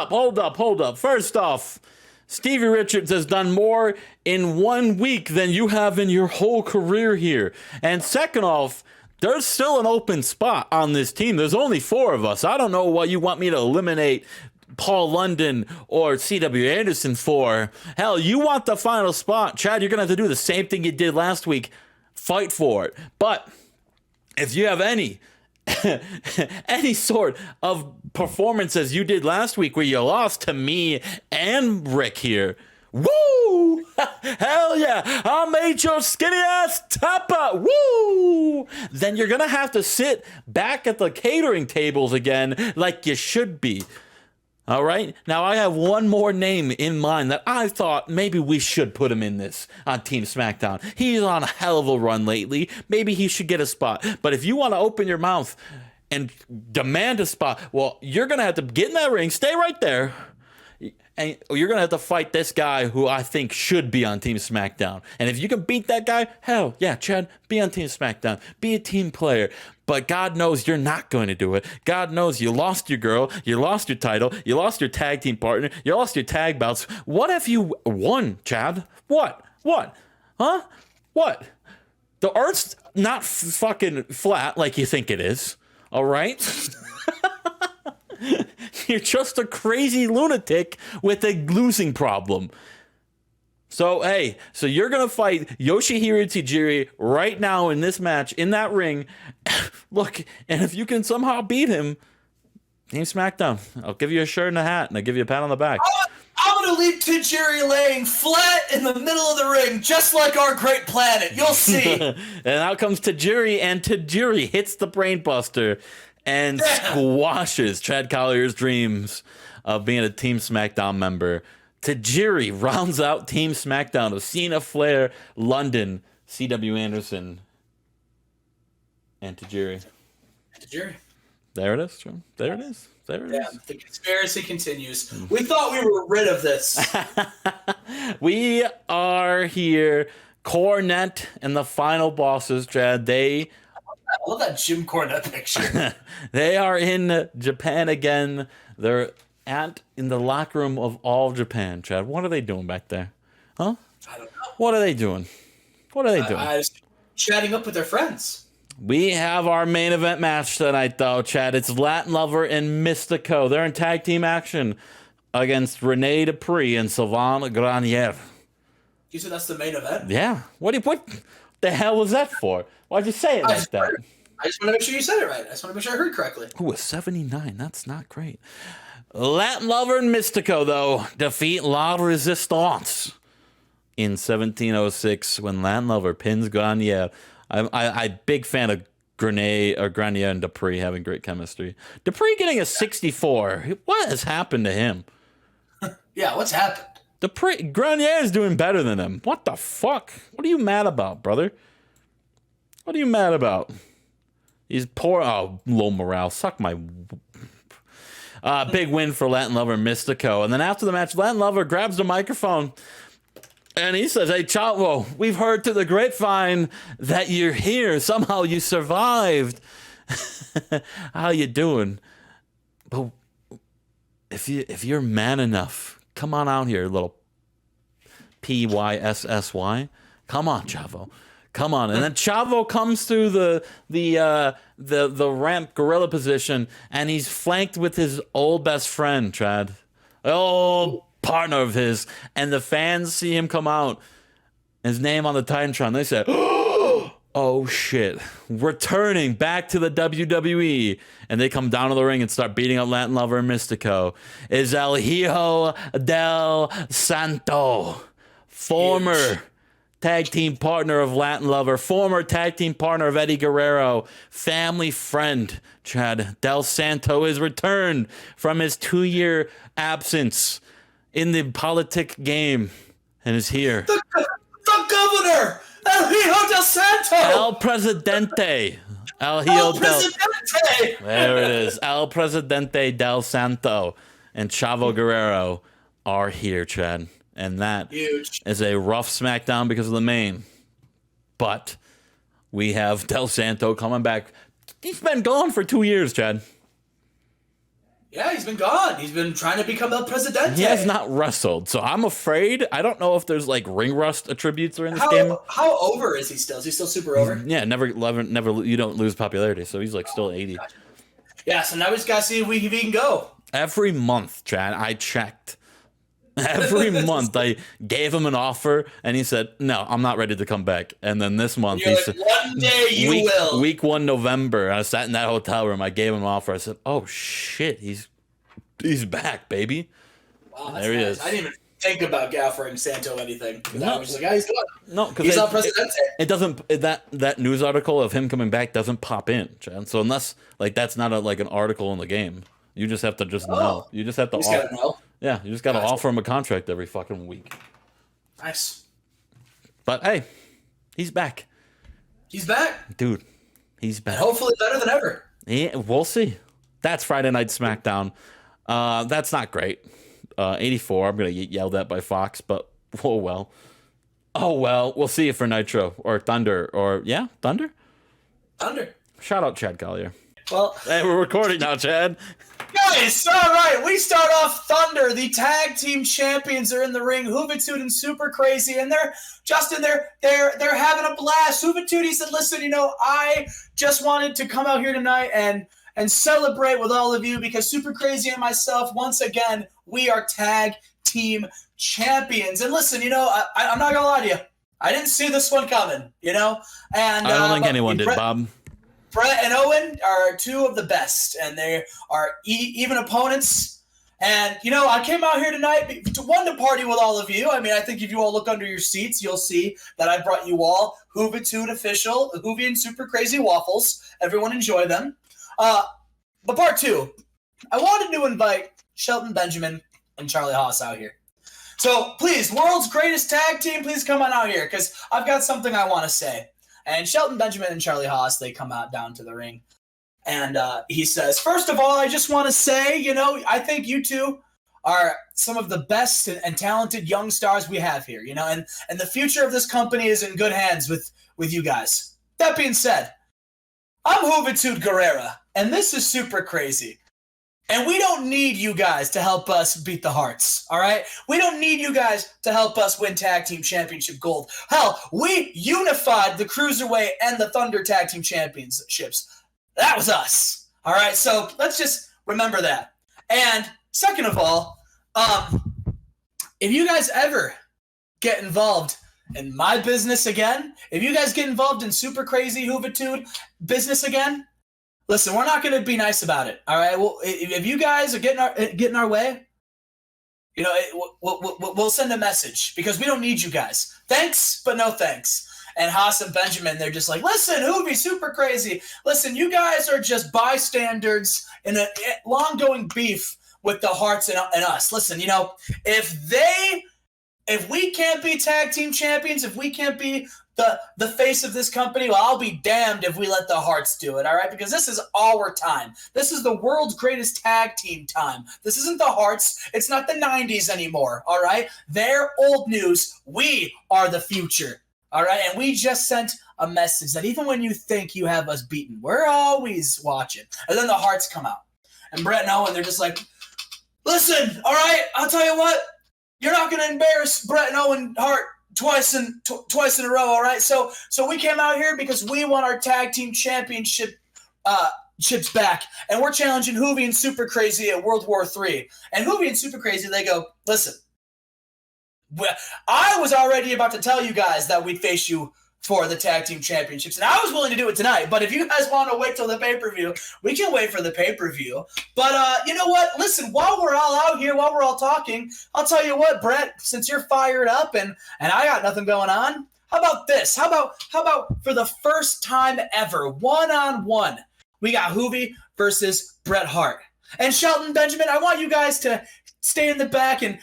up. First off, Stevie Richards has done more in 1 week than you have in your whole career here. And second off, there's still an open spot on this team. There's only 4 of us. I don't know what you want me to eliminate Paul London or C.W. Anderson for. Hell, you want the final spot. Chad, you're going to have to do the same thing you did last week. Fight for it. But if you have any sort of performance as you did last week where you lost to me and Rick here, woo! Hell yeah! I made your skinny ass tapa! Woo! Then you're going to have to sit back at the catering tables again like you should be. All right. Now, I have one more name in mind that I thought maybe we should put him in this on Team SmackDown. He's on a hell of a run lately. Maybe he should get a spot. But if you want to open your mouth and demand a spot, well, you're going to have to get in that ring, stay right there, and you're going to have to fight this guy who I think should be on Team SmackDown. And if you can beat that guy, hell yeah, Chad, be on Team SmackDown. Be a team player. But God knows you're not going to do it. God knows you lost your girl, you lost your title, you lost your tag team partner, you lost your tag belts. What if you won, Chad? What? Huh? What? The earth's not fucking flat like you think it is, all right? You're just a crazy lunatic with a losing problem. So, hey, you're going to fight Yoshihiro Tajiri right now in this match, in that ring. Look, and if you can somehow beat him, Team SmackDown, I'll give you a shirt and a hat, and I'll give you a pat on the back. I'm going to leave Tajiri laying flat in the middle of the ring, just like our great planet. You'll see. And out comes Tajiri, and Tajiri hits the brainbuster and squashes Chad Collier's dreams of being a Team SmackDown member. Tajiri rounds out Team SmackDown of Cena, Flair, London, C.W. Anderson, and Tajiri. There it is, John. There it is. Yeah, the conspiracy continues. We thought we were rid of this. We are here. Cornette and the final bosses, Chad. I love that Jim Cornette picture. They are in Japan again. They're in the locker room of all Japan, Chad. What are they doing back there? Huh? I don't know. What are they doing? Chatting up with their friends. We have our main event match tonight, though, Chad. It's Latin Lover and Mystico. They're in tag team action against Rene Dupree and Sylvain Grenier. You said that's the main event? Yeah. What the hell was that for? Why'd you say it like that? I just want to make sure you said it right. I just want to make sure I heard correctly. Ooh, a 79. That's not great. Latin Lover and Mystico, though, defeat La Resistance in 1706 when Latin Lover pins Grenier. I'm big fan of Grenier and Dupree having great chemistry. Dupree getting a 64. What has happened to him? Yeah, what's happened? Grenier is doing better than him. What the fuck? What are you mad about, brother? What are you mad about? He's poor. Oh, low morale. Suck my. Big win for Latin Lover Mystico. And then after the match, Latin Lover grabs the microphone and he says, "Hey, Chavo, we've heard to the grapevine that you're here. Somehow you survived. How you doing? But if you're man enough, come on out here, little PYSSY. Come on, Chavo. Come on." And then Chavo comes through the ramp gorilla position, and he's flanked with his old best friend, Trad. Old partner of his. And the fans see him come out, his name on the Titantron. They say, "Oh shit, returning back to the WWE." And they come down to the ring and start beating up Latin Lover and Mystico. Is El Hijo del Santo, former tag team partner of Latin Lover, former tag team partner of Eddie Guerrero, family friend, Chad Del Santo, is returned from his 2-year absence in the politic game and is here. The governor, El Hijo del Santo. El Presidente. El Hijo Presidente. There it is. El Presidente del Santo and Chavo Guerrero are here, Chad. And that is a rough SmackDown because of the main. But we have Del Santo coming back. He's been gone for 2 years, Chad. Yeah, he's been gone. He's been trying to become El Presidente. He has not wrestled, so I'm afraid. I don't know if there's like ring rust attributes or in this game. How over is he still? Is he still super over? Yeah, never. You don't lose popularity, so he's like still 80. Yeah, so now we just gotta see if he can go. Every month, Chad, I checked. Every month I gave him an offer, and he said, "No, I'm not ready to come back." And then this month, he said, "One day you will." Week 1, November, I sat in that hotel room. I gave him an offer. I said, "Oh shit, he's back, baby." Wow, there he is. I didn't even think about offering Santo anything. No. I was just like, he's gone. No, because he's not Presidente. It doesn't. That news article of him coming back doesn't pop in, Chad. So unless like that's not an article in the game, you just have to know. You just have to. Gotta know. Yeah, you just got to offer him a contract every fucking week. Nice. But hey, he's back. He's back. Dude, he's back. And hopefully better than ever. Yeah, we'll see. That's Friday Night SmackDown. That's not great. 84, I'm going to get yelled at by Fox, but oh well. Oh well, we'll see you for Nitro or Thunder or, yeah, Thunder? Thunder. Shout out Chad Collier. Well, hey, we're recording now, Chad. Guys, all right, we start off Thunder. The tag team champions are in the ring. Juventud and Super Crazy, and they're having a blast. Juventud said, "Listen, I just wanted to come out here tonight and celebrate with all of you because Super Crazy and myself, once again, we are tag team champions." And listen, I'm not gonna lie to you, I didn't see this one coming, and I don't think anyone did, Bob. Brett and Owen are two of the best, and they are even opponents. And, I came out here tonight to party with all of you. I mean, I think if you all look under your seats, you'll see that I brought you all Juventud official, Hoovy and Super Crazy waffles. Everyone enjoy them. But part 2, I wanted to invite Shelton Benjamin and Charlie Haas out here. So please, world's greatest tag team, please come on out here because I've got something I want to say. And Shelton Benjamin and Charlie Haas, they come out down to the ring. And he says, "First of all, I just want to say, I think you two are some of the best and talented young stars we have here, and the future of this company is in good hands with you guys. That being said, I'm Juventud Guerrera, and this is Super Crazy. And we don't need you guys to help us beat the Hearts, all right? We don't need you guys to help us win Tag Team Championship gold. Hell, we unified the Cruiserweight and the Thunder Tag Team Championships. That was us, all right? So let's just remember that. And second of all, if you guys ever get involved in my business again, if you guys get involved in Super Crazy Juventud business again, listen, we're not going to be nice about it, all right? Well, if you guys are getting our way, we'll send a message because we don't need you guys. Thanks, but no thanks. And Haas and Benjamin, they're just like, "Listen, Hoovy, Super Crazy. Listen, you guys are just bystanders in a long-going beef with the Hearts and us. Listen, if they if we can't be tag team champions, if we can't be the face of this company, well, I'll be damned if we let the Hearts do it, all right? Because this is our time. This is the world's greatest tag team time. This isn't the Hearts. It's not the 90s anymore, all right? They're old news. We are the future, all right? And we just sent a message that even when you think you have us beaten, we're always watching. And then the Hearts come out. And Brett and Owen, they're just like, listen, all right, I'll tell you what. You're not going to embarrass Brett and Owen Hart twice in a row, all right? So we came out here because we want our tag team championship chips back, and we're challenging Hoovy and Super Crazy at World War III. And Hoovy and Super Crazy, they go, listen, I was already about to tell you guys that we'd face you for the tag team championships, and I was willing to do it tonight, but if you guys want to wait till the pay-per-view, we can wait for the pay-per-view. But you know what? Listen, while we're all out here, while we're all talking, I'll tell you what, Brett, since you're fired up and I got nothing going on, how about this? How about for the first time ever, one-on-one, we got Hoovy versus Bret Hart. And Shelton Benjamin, I want you guys to stay in the back and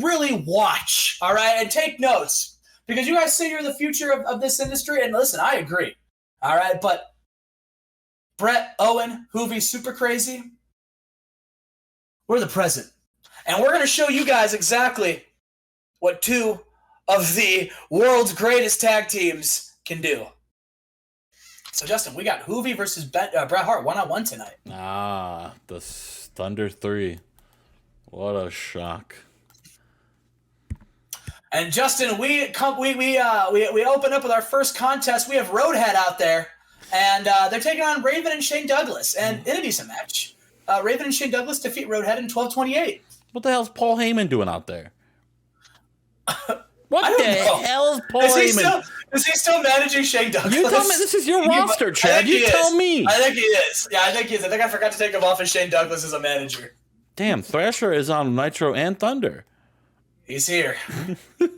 really watch, all right, and take notes. Because you guys say you're the future of this industry, and listen, I agree. All right, but Brett, Owen, Hoovy, Super Crazy, we're the present. And we're going to show you guys exactly what two of the world's greatest tag teams can do. So, Justin, we got Hoovy versus Bret Hart one-on-one tonight. The Thunder 3. What a shock. And Justin, we open up with our first contest. We have Roadhead out there, and they're taking on Raven and Shane Douglas, and in a decent match. Raven and Shane Douglas defeat Roadhead in 12:28. What the hell's Paul Heyman doing out there? What the hell is Paul Heyman? Is he still managing Shane Douglas? You tell me. This is your roster, Chad. You tell me. I think he is. Yeah, I think he is. I think I forgot to take him off as Shane Douglas as a manager. Damn, Thrasher is on Nitro and Thunder. He's here. He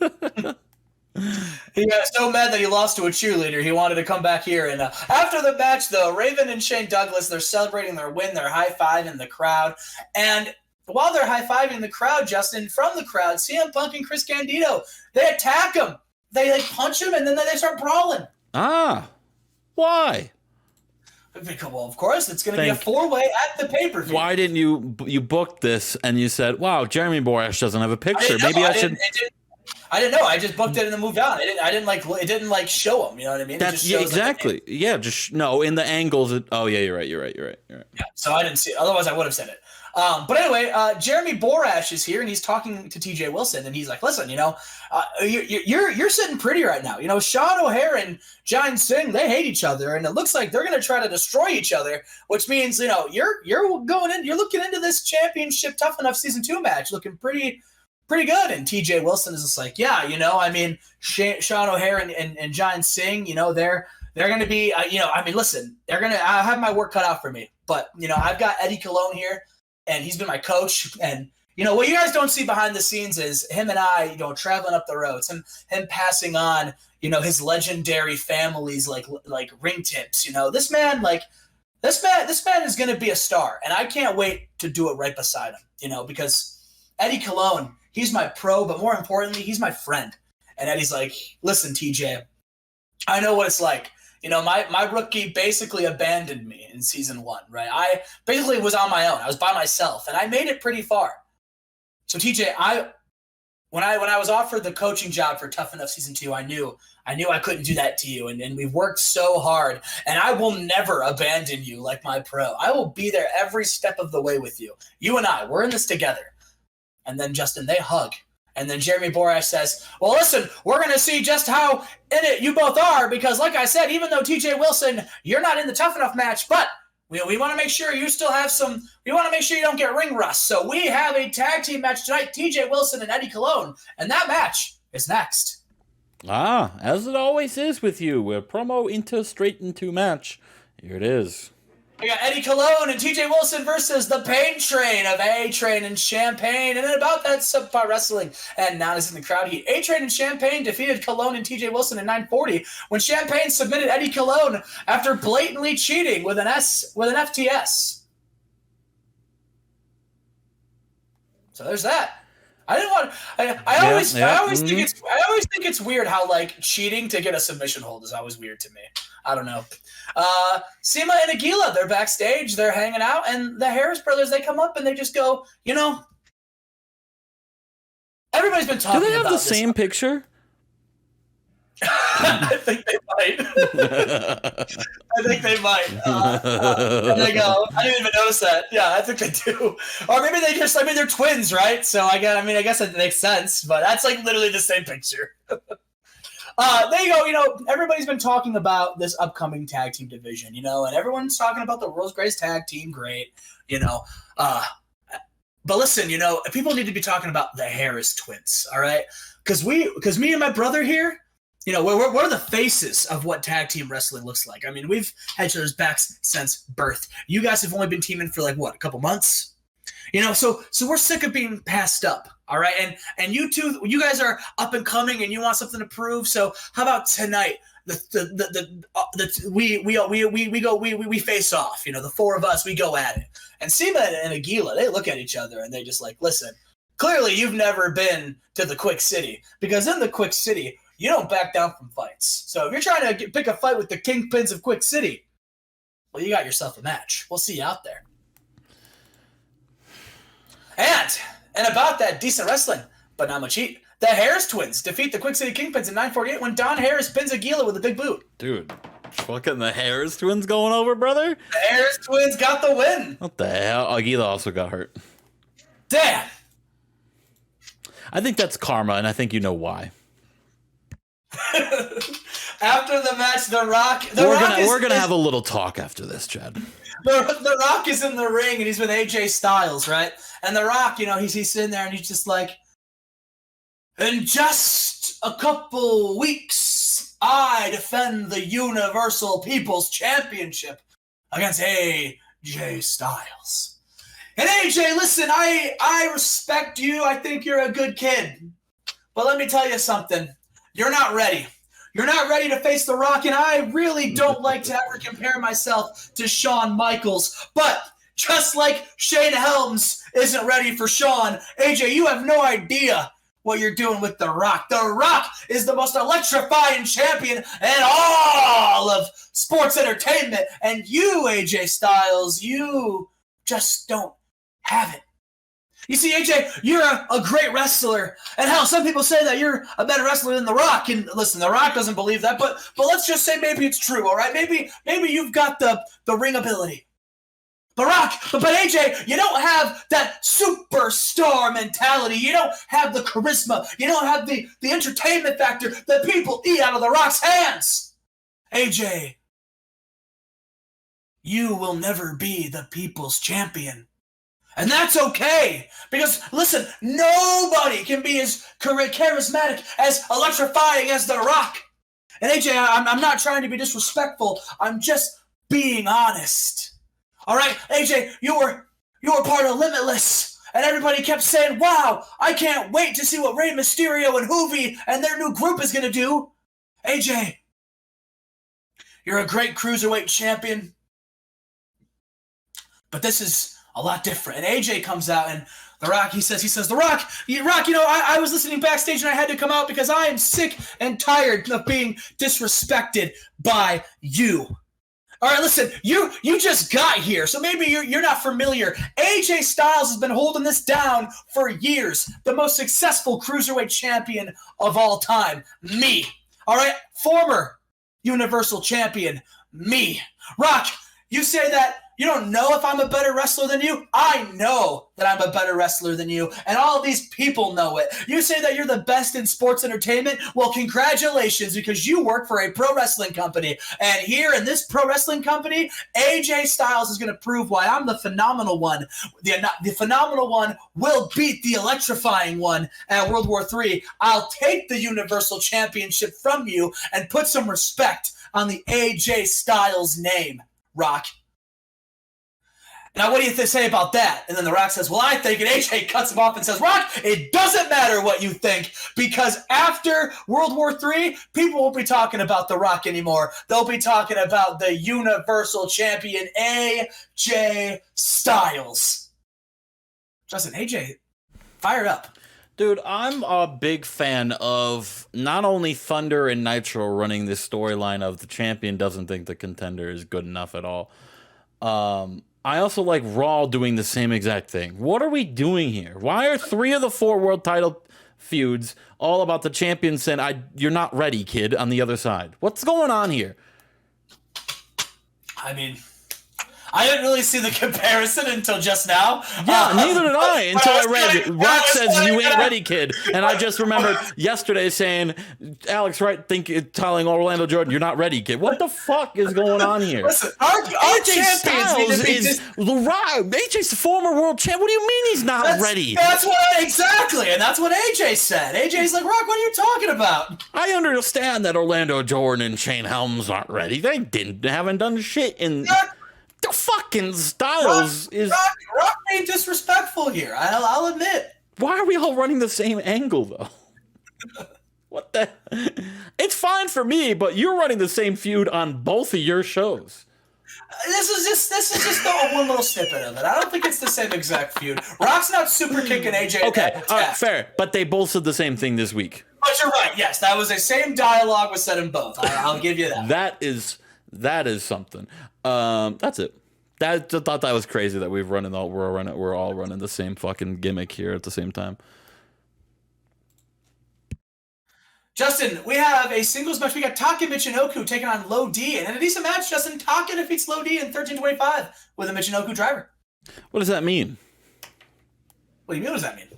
got so mad that he lost to a cheerleader. He wanted to come back here. And after the match, though, Raven and Shane Douglas, they're celebrating their win. They're high-fiving the crowd. And while they're high-fiving the crowd, Justin, from the crowd, CM Punk and Chris Candido, they attack him. They punch him, and then they start brawling. Why? Well, of course, it's going to be a four-way at the pay-per-view. Why didn't you book this and you said, wow, Jeremy Borash doesn't have a picture. Maybe I should... I didn't know. I just booked it and then moved on. I didn't like show them. You know what I mean? That's exactly. Yeah, just no in the angles. Oh yeah, you're right. Yeah, so I didn't see it. Otherwise, I would have said it. But anyway, Jeremy Borash is here and he's talking to TJ Wilson and he's like, "Listen, you're sitting pretty right now. You know, Sean O'Hare and Giant Singh, they hate each other, and it looks like they're going to try to destroy each other. Which means, you're going in, you're looking into this championship Tough Enough Season 2 match, looking pretty good." And TJ Wilson is just like, yeah, I mean, Sean O'Hare and Giant Singh, they're going to be, listen, I have my work cut out for me. But, I've got Eddie Colon here, and he's been my coach. And, what you guys don't see behind the scenes is him and I, traveling up the roads, him passing on, his legendary family's like ring tips. This man is going to be a star. And I can't wait to do it right beside him, because Eddie Colon, he's my pro, but more importantly, he's my friend. And Eddie's like, listen, TJ, I know what it's like. My rookie basically abandoned me in season 1, right? I basically was on my own. I was by myself, and I made it pretty far. So TJ, when I was offered the coaching job for Tough Enough Season 2, I knew I couldn't do that to you, and we've worked so hard, and I will never abandon you like my pro. I will be there every step of the way with you. You and I, we're in this together. And then, Justin, they hug. And then Jeremy Borash says, well, listen, we're going to see just how in it you both are, because like I said, even though TJ Wilson, you're not in the Tough Enough match, but we want to make sure you still have we want to make sure you don't get ring rust. So we have a tag team match tonight, TJ Wilson and Eddie Colon, and that match is next. As it always is with you, we're promo straight into match. Here it is. We got Eddie Colon and TJ Wilson versus the Pain Train of A-Train and Champagne. And then about that subpar wrestling. And now this is in the crowd heat. A-Train and Champagne defeated Colon and TJ Wilson in 940 when Champagne submitted Eddie Colon after blatantly cheating with an FTS. So there's that. I didn't want. I always think it's weird how like cheating to get a submission hold is always weird to me. I don't know. Sema and Aguila, they're backstage, they're hanging out, and the Harris brothers, they come up and they just go, everybody's been talking about. Do they have the same picture? I think they might. And they go, I didn't even notice that. Yeah, I think they do. Or maybe they're twins, right? So I guess that makes sense, but that's like literally the same picture. There you go. Everybody's been talking about this upcoming tag team division, and everyone's talking about the world's greatest tag team. Great, but listen, people need to be talking about the Harris twins, all right? Because me and my brother here, we're the faces of what tag team wrestling looks like. I mean, we've had each other's backs since birth. You guys have only been teaming for like what, a couple months? So we're sick of being passed up. All right, and you two, you guys are up and coming, and you want something to prove. So how about tonight? We face off. The four of us, we go at it. And Sema and Aguila, they look at each other and they just like, listen. Clearly, you've never been to the Quick City, because in the Quick City, you don't back down from fights. So if you're trying to pick a fight with the kingpins of Quick City, well, you got yourself a match. We'll see you out there. And about that decent wrestling, but not much heat, the Harris twins defeat the Quick City Kingpins in 9:48 when Don Harris pins Aguila with a big boot. Dude, fucking the Harris twins going over, brother? The Harris twins got the win. What the hell? Aguila also got hurt. Damn. I think that's karma, and I think you know why. After the match, The Rock... We're gonna have a little talk after this, Chad. The Rock is in the ring, and he's with AJ Styles, right? And The Rock, he's sitting there, and he's just like, in just a couple weeks, I defend the Universal People's Championship against AJ Styles. And AJ, listen, I respect you. I think you're a good kid. But let me tell you something. You're not ready. You're not ready to face The Rock, and I really don't like to ever compare myself to Shawn Michaels. But just like Shane Helms isn't ready for Shawn, AJ, you have no idea what you're doing with The Rock. The Rock is the most electrifying champion in all of sports entertainment. And you, AJ Styles, you just don't have it. You see, AJ, you're a great wrestler. And hell, some people say that you're a better wrestler than The Rock. And listen, The Rock doesn't believe that, but let's just say maybe it's true, all right? Maybe you've got the ring ability. The Rock, but AJ, you don't have that superstar mentality. You don't have the charisma. You don't have the entertainment factor that people eat out of The Rock's hands. AJ, you will never be the people's champion. And that's okay, because, listen, nobody can be as charismatic, as electrifying as The Rock. And AJ, I'm not trying to be disrespectful. I'm just being honest. All right, AJ, you were part of Limitless, and everybody kept saying, wow, I can't wait to see what Rey Mysterio and Hoovy and their new group is going to do. AJ, you're a great cruiserweight champion, but this is a lot different. And AJ comes out, and The Rock, he says, The Rock, I was listening backstage, and I had to come out because I am sick and tired of being disrespected by you. All right, listen, you just got here, so maybe you're not familiar. AJ Styles has been holding this down for years. The most successful cruiserweight champion of all time. Me. All right? Former Universal Champion. Me. Rock, you say that you don't know if I'm a better wrestler than you? I know that I'm a better wrestler than you, and all these people know it. You say that you're the best in sports entertainment? Well, congratulations, because you work for a pro wrestling company. And here in this pro wrestling company, AJ Styles is going to prove why I'm the phenomenal one. The phenomenal one will beat the electrifying one at World War III. I'll take the Universal Championship from you and put some respect on the AJ Styles name, Rock. Now, what do you say about that? And then The Rock says, well, I think, and AJ cuts him off and says, Rock, it doesn't matter what you think, because after World War III, people won't be talking about The Rock anymore. They'll be talking about the Universal Champion, AJ Styles. Justin, AJ, fire up. Dude, I'm a big fan of not only Thunder and Nitro running this storyline of the champion doesn't think the contender is good enough at all. I also like Raw doing the same exact thing. What are we doing here? Why are 3 of the 4 world title feuds all about the champion saying, you're not ready, kid, on the other side? What's going on here? I mean, I didn't really see the comparison until just now. Yeah, neither did I until I read Rock says you ain't ready, kid. And I just remembered yesterday saying Alex Wright telling Orlando Jordan, you're not ready, kid. What the fuck is going on here? Listen, our AJ Styles is AJ's the former world champ. What do you mean he's not ready? Exactly, and that's what AJ said. AJ's like, Rock, what are you talking about? I understand that Orlando Jordan and Shane Helms aren't ready. They haven't done shit in... The fucking Styles is... Rock being disrespectful here, I'll admit. Why are we all running the same angle, though? What the... It's fine for me, but you're running the same feud on both of your shows. This is just one little snippet of it. I don't think it's the same exact feud. Rock's not super kicking AJ. Okay, fair. But they both said the same thing this week. But you're right, yes. That was the same dialogue was said in both. I'll give you that. That is something. That's it. I thought that was crazy that we're all running the same fucking gimmick here at the same time. Justin, we have a singles match. We got Taka Michinoku taking on Low D, and in a decent match, Justin, Taka defeats Low D in 13:25 with a Michinoku driver. What does that mean? What do you mean? What does that mean?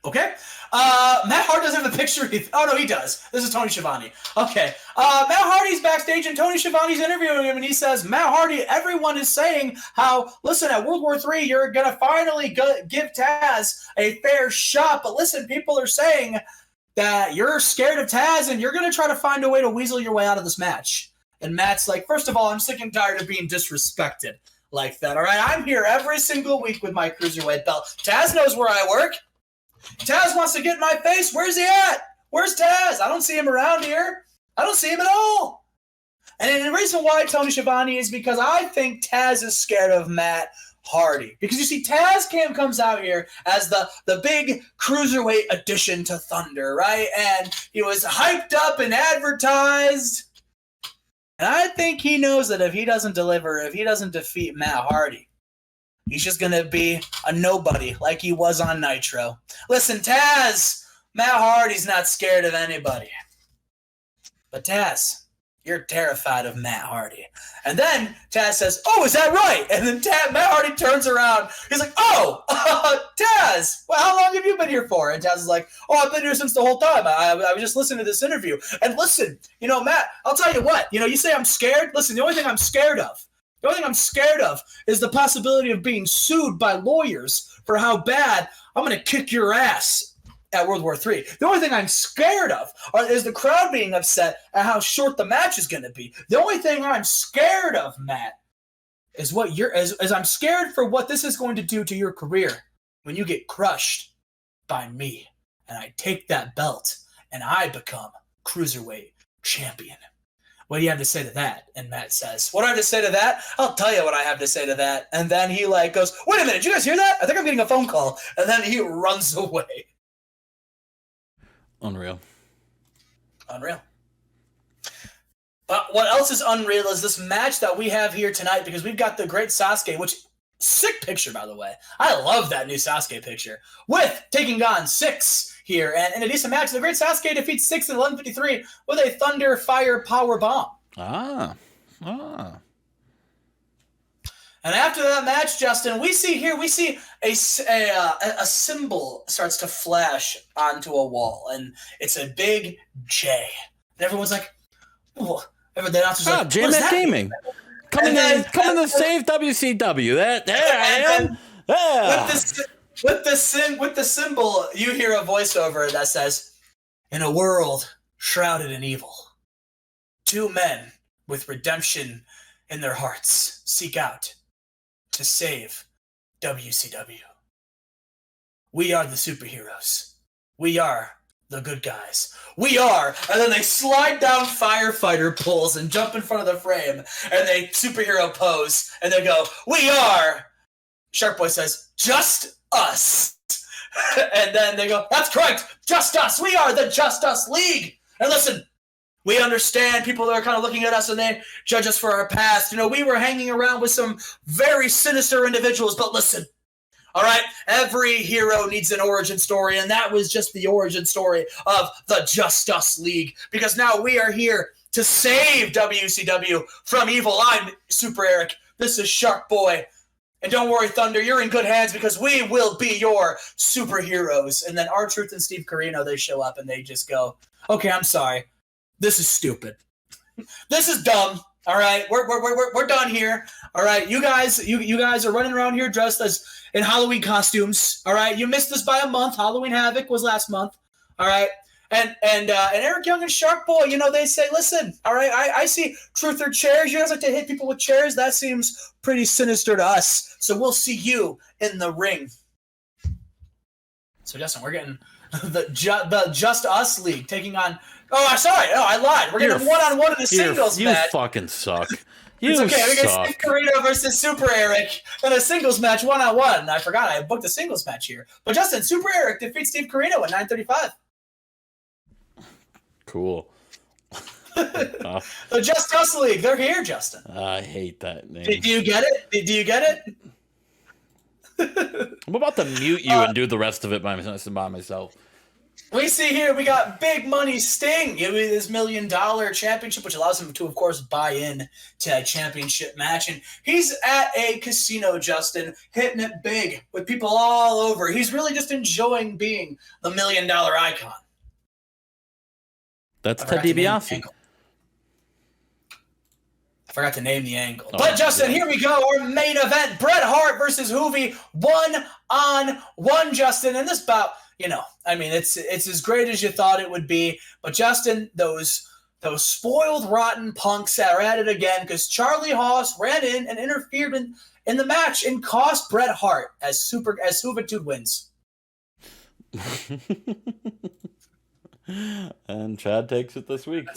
Okay. Matt Hardy doesn't have a picture. Oh, no, he does. This is Tony Schiavone. Okay. Matt Hardy's backstage, and Tony Schiavone's interviewing him, and he says, Matt Hardy, everyone is saying how, listen, at World War III, you're going to finally give Taz a fair shot. But listen, people are saying that you're scared of Taz, and you're going to try to find a way to weasel your way out of this match. And Matt's like, first of all, I'm sick and tired of being disrespected like that. All right, I'm here every single week with my cruiserweight belt. Taz knows where I work. Taz wants to get in my face. Where's he at? Where's Taz? I don't see him around here. I don't see him at all. And the reason why Tony Schiavone is because I think Taz is scared of Matt Hardy. Because you see, Taz comes out here as the big cruiserweight addition to Thunder, right? And he was hyped up and advertised. And I think he knows that if he doesn't deliver, if he doesn't defeat Matt Hardy, he's just going to be a nobody like he was on Nitro. Listen, Taz, Matt Hardy's not scared of anybody. But Taz, you're terrified of Matt Hardy. And then Taz says, oh, is that right? And then Matt Hardy turns around. He's like, oh, Taz, well, how long have you been here for? And Taz is like, oh, I've been here since the whole time. I was just listening to this interview. And listen, Matt, I'll tell you what. You say I'm scared? Listen, the only thing I'm scared of is the possibility of being sued by lawyers for how bad I'm going to kick your ass at World War III. The only thing I'm scared of is the crowd being upset at how short the match is going to be. The only thing I'm scared of, Matt, is I'm scared for what this is going to do to your career when you get crushed by me and I take that belt and I become Cruiserweight Champion. What do you have to say to that? And Matt says, what do I have to say to that? I'll tell you what I have to say to that. And then he goes, wait a minute, did you guys hear that? I think I'm getting a phone call. And then he runs away. Unreal. But what else is unreal is this match that we have here tonight, because we've got the great Sasuke, which, sick picture, by the way. I love that new Sasuke picture. With taking on Six here. And in a decent match, the great Sasuke defeats Six in 11:53 with a Thunder Fire Power Bomb. And after that match, Justin, we see a symbol starts to flash onto a wall, and it's a big J. And everyone's like, "Oh!" The announcer's like, Jmack Gaming, coming to save WCW. There I am. With the symbol, you hear a voiceover that says, "In a world shrouded in evil, 2 men with redemption in their hearts seek out to save WCW. We are the superheroes. We are the good guys. We are," and then they slide down firefighter poles and jump in front of the frame, and they superhero pose, and they go, "We are Shark Boy says, "Just us." And then they go, "That's correct, just us. We are the Just Us League." And listen, we understand people that are kind of looking at us and they judge us for our past. You know, we were hanging around with some very sinister individuals, but listen, all right, every hero needs an origin story, and that was just the origin story of the Just Us League, because now we are here to save WCW from evil. I'm Super Eric. This is Shark Boy. And don't worry, Thunder, you're in good hands because we will be your superheroes. And then R-Truth and Steve Corino, they show up and they just go, "Okay, I'm sorry. This is stupid. This is dumb. All right, we're done here. All right, you guys are running around here dressed as in Halloween costumes. All right, you missed us by a month. Halloween Havoc was last month. All right." And Eric Young and Shark Boy, you know, they say, "Listen, all right, I see truth or chairs. You guys like to hit people with chairs. That seems pretty sinister to us. So we'll see you in the ring." So, Justin, we're getting the Just Us League taking on. Oh, sorry. No, I lied. We're getting one-on-one in a singles match. You fucking suck. It's okay. We got Steve Corino versus Super Eric in a singles match, one-on-one. I forgot I booked a singles match here. But, Justin, Super Eric defeats Steve Corino at 9:35. Cool. The Just Us League. They're here, Justin. I hate that name. Do you get it? Do you get it? I'm about to mute you and do the rest of it by myself. We see here we got Big Money Sting giving this $1 million championship, which allows him to, of course, buy in to a championship match. And he's at a casino, Justin, hitting it big with people all over. He's really just enjoying being the $1 million icon. That's Ted DiBiase. I forgot to name the angle. But, Justin, here we go. Our main event, Bret Hart versus Hoovy, 1-on-1, Justin. And this bout, you know, I mean, it's as great as you thought it would be. But, Justin, those spoiled, rotten punks are at it again because Charlie Haas ran in and interfered in the match and cost Bret Hart as Juventud wins. And Chad takes it this week.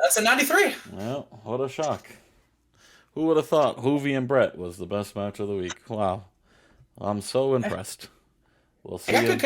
That's a 93. Well, what a shock. Who would have thought Hoovy and Bret was the best match of the week? Wow. I'm so impressed. We'll see you.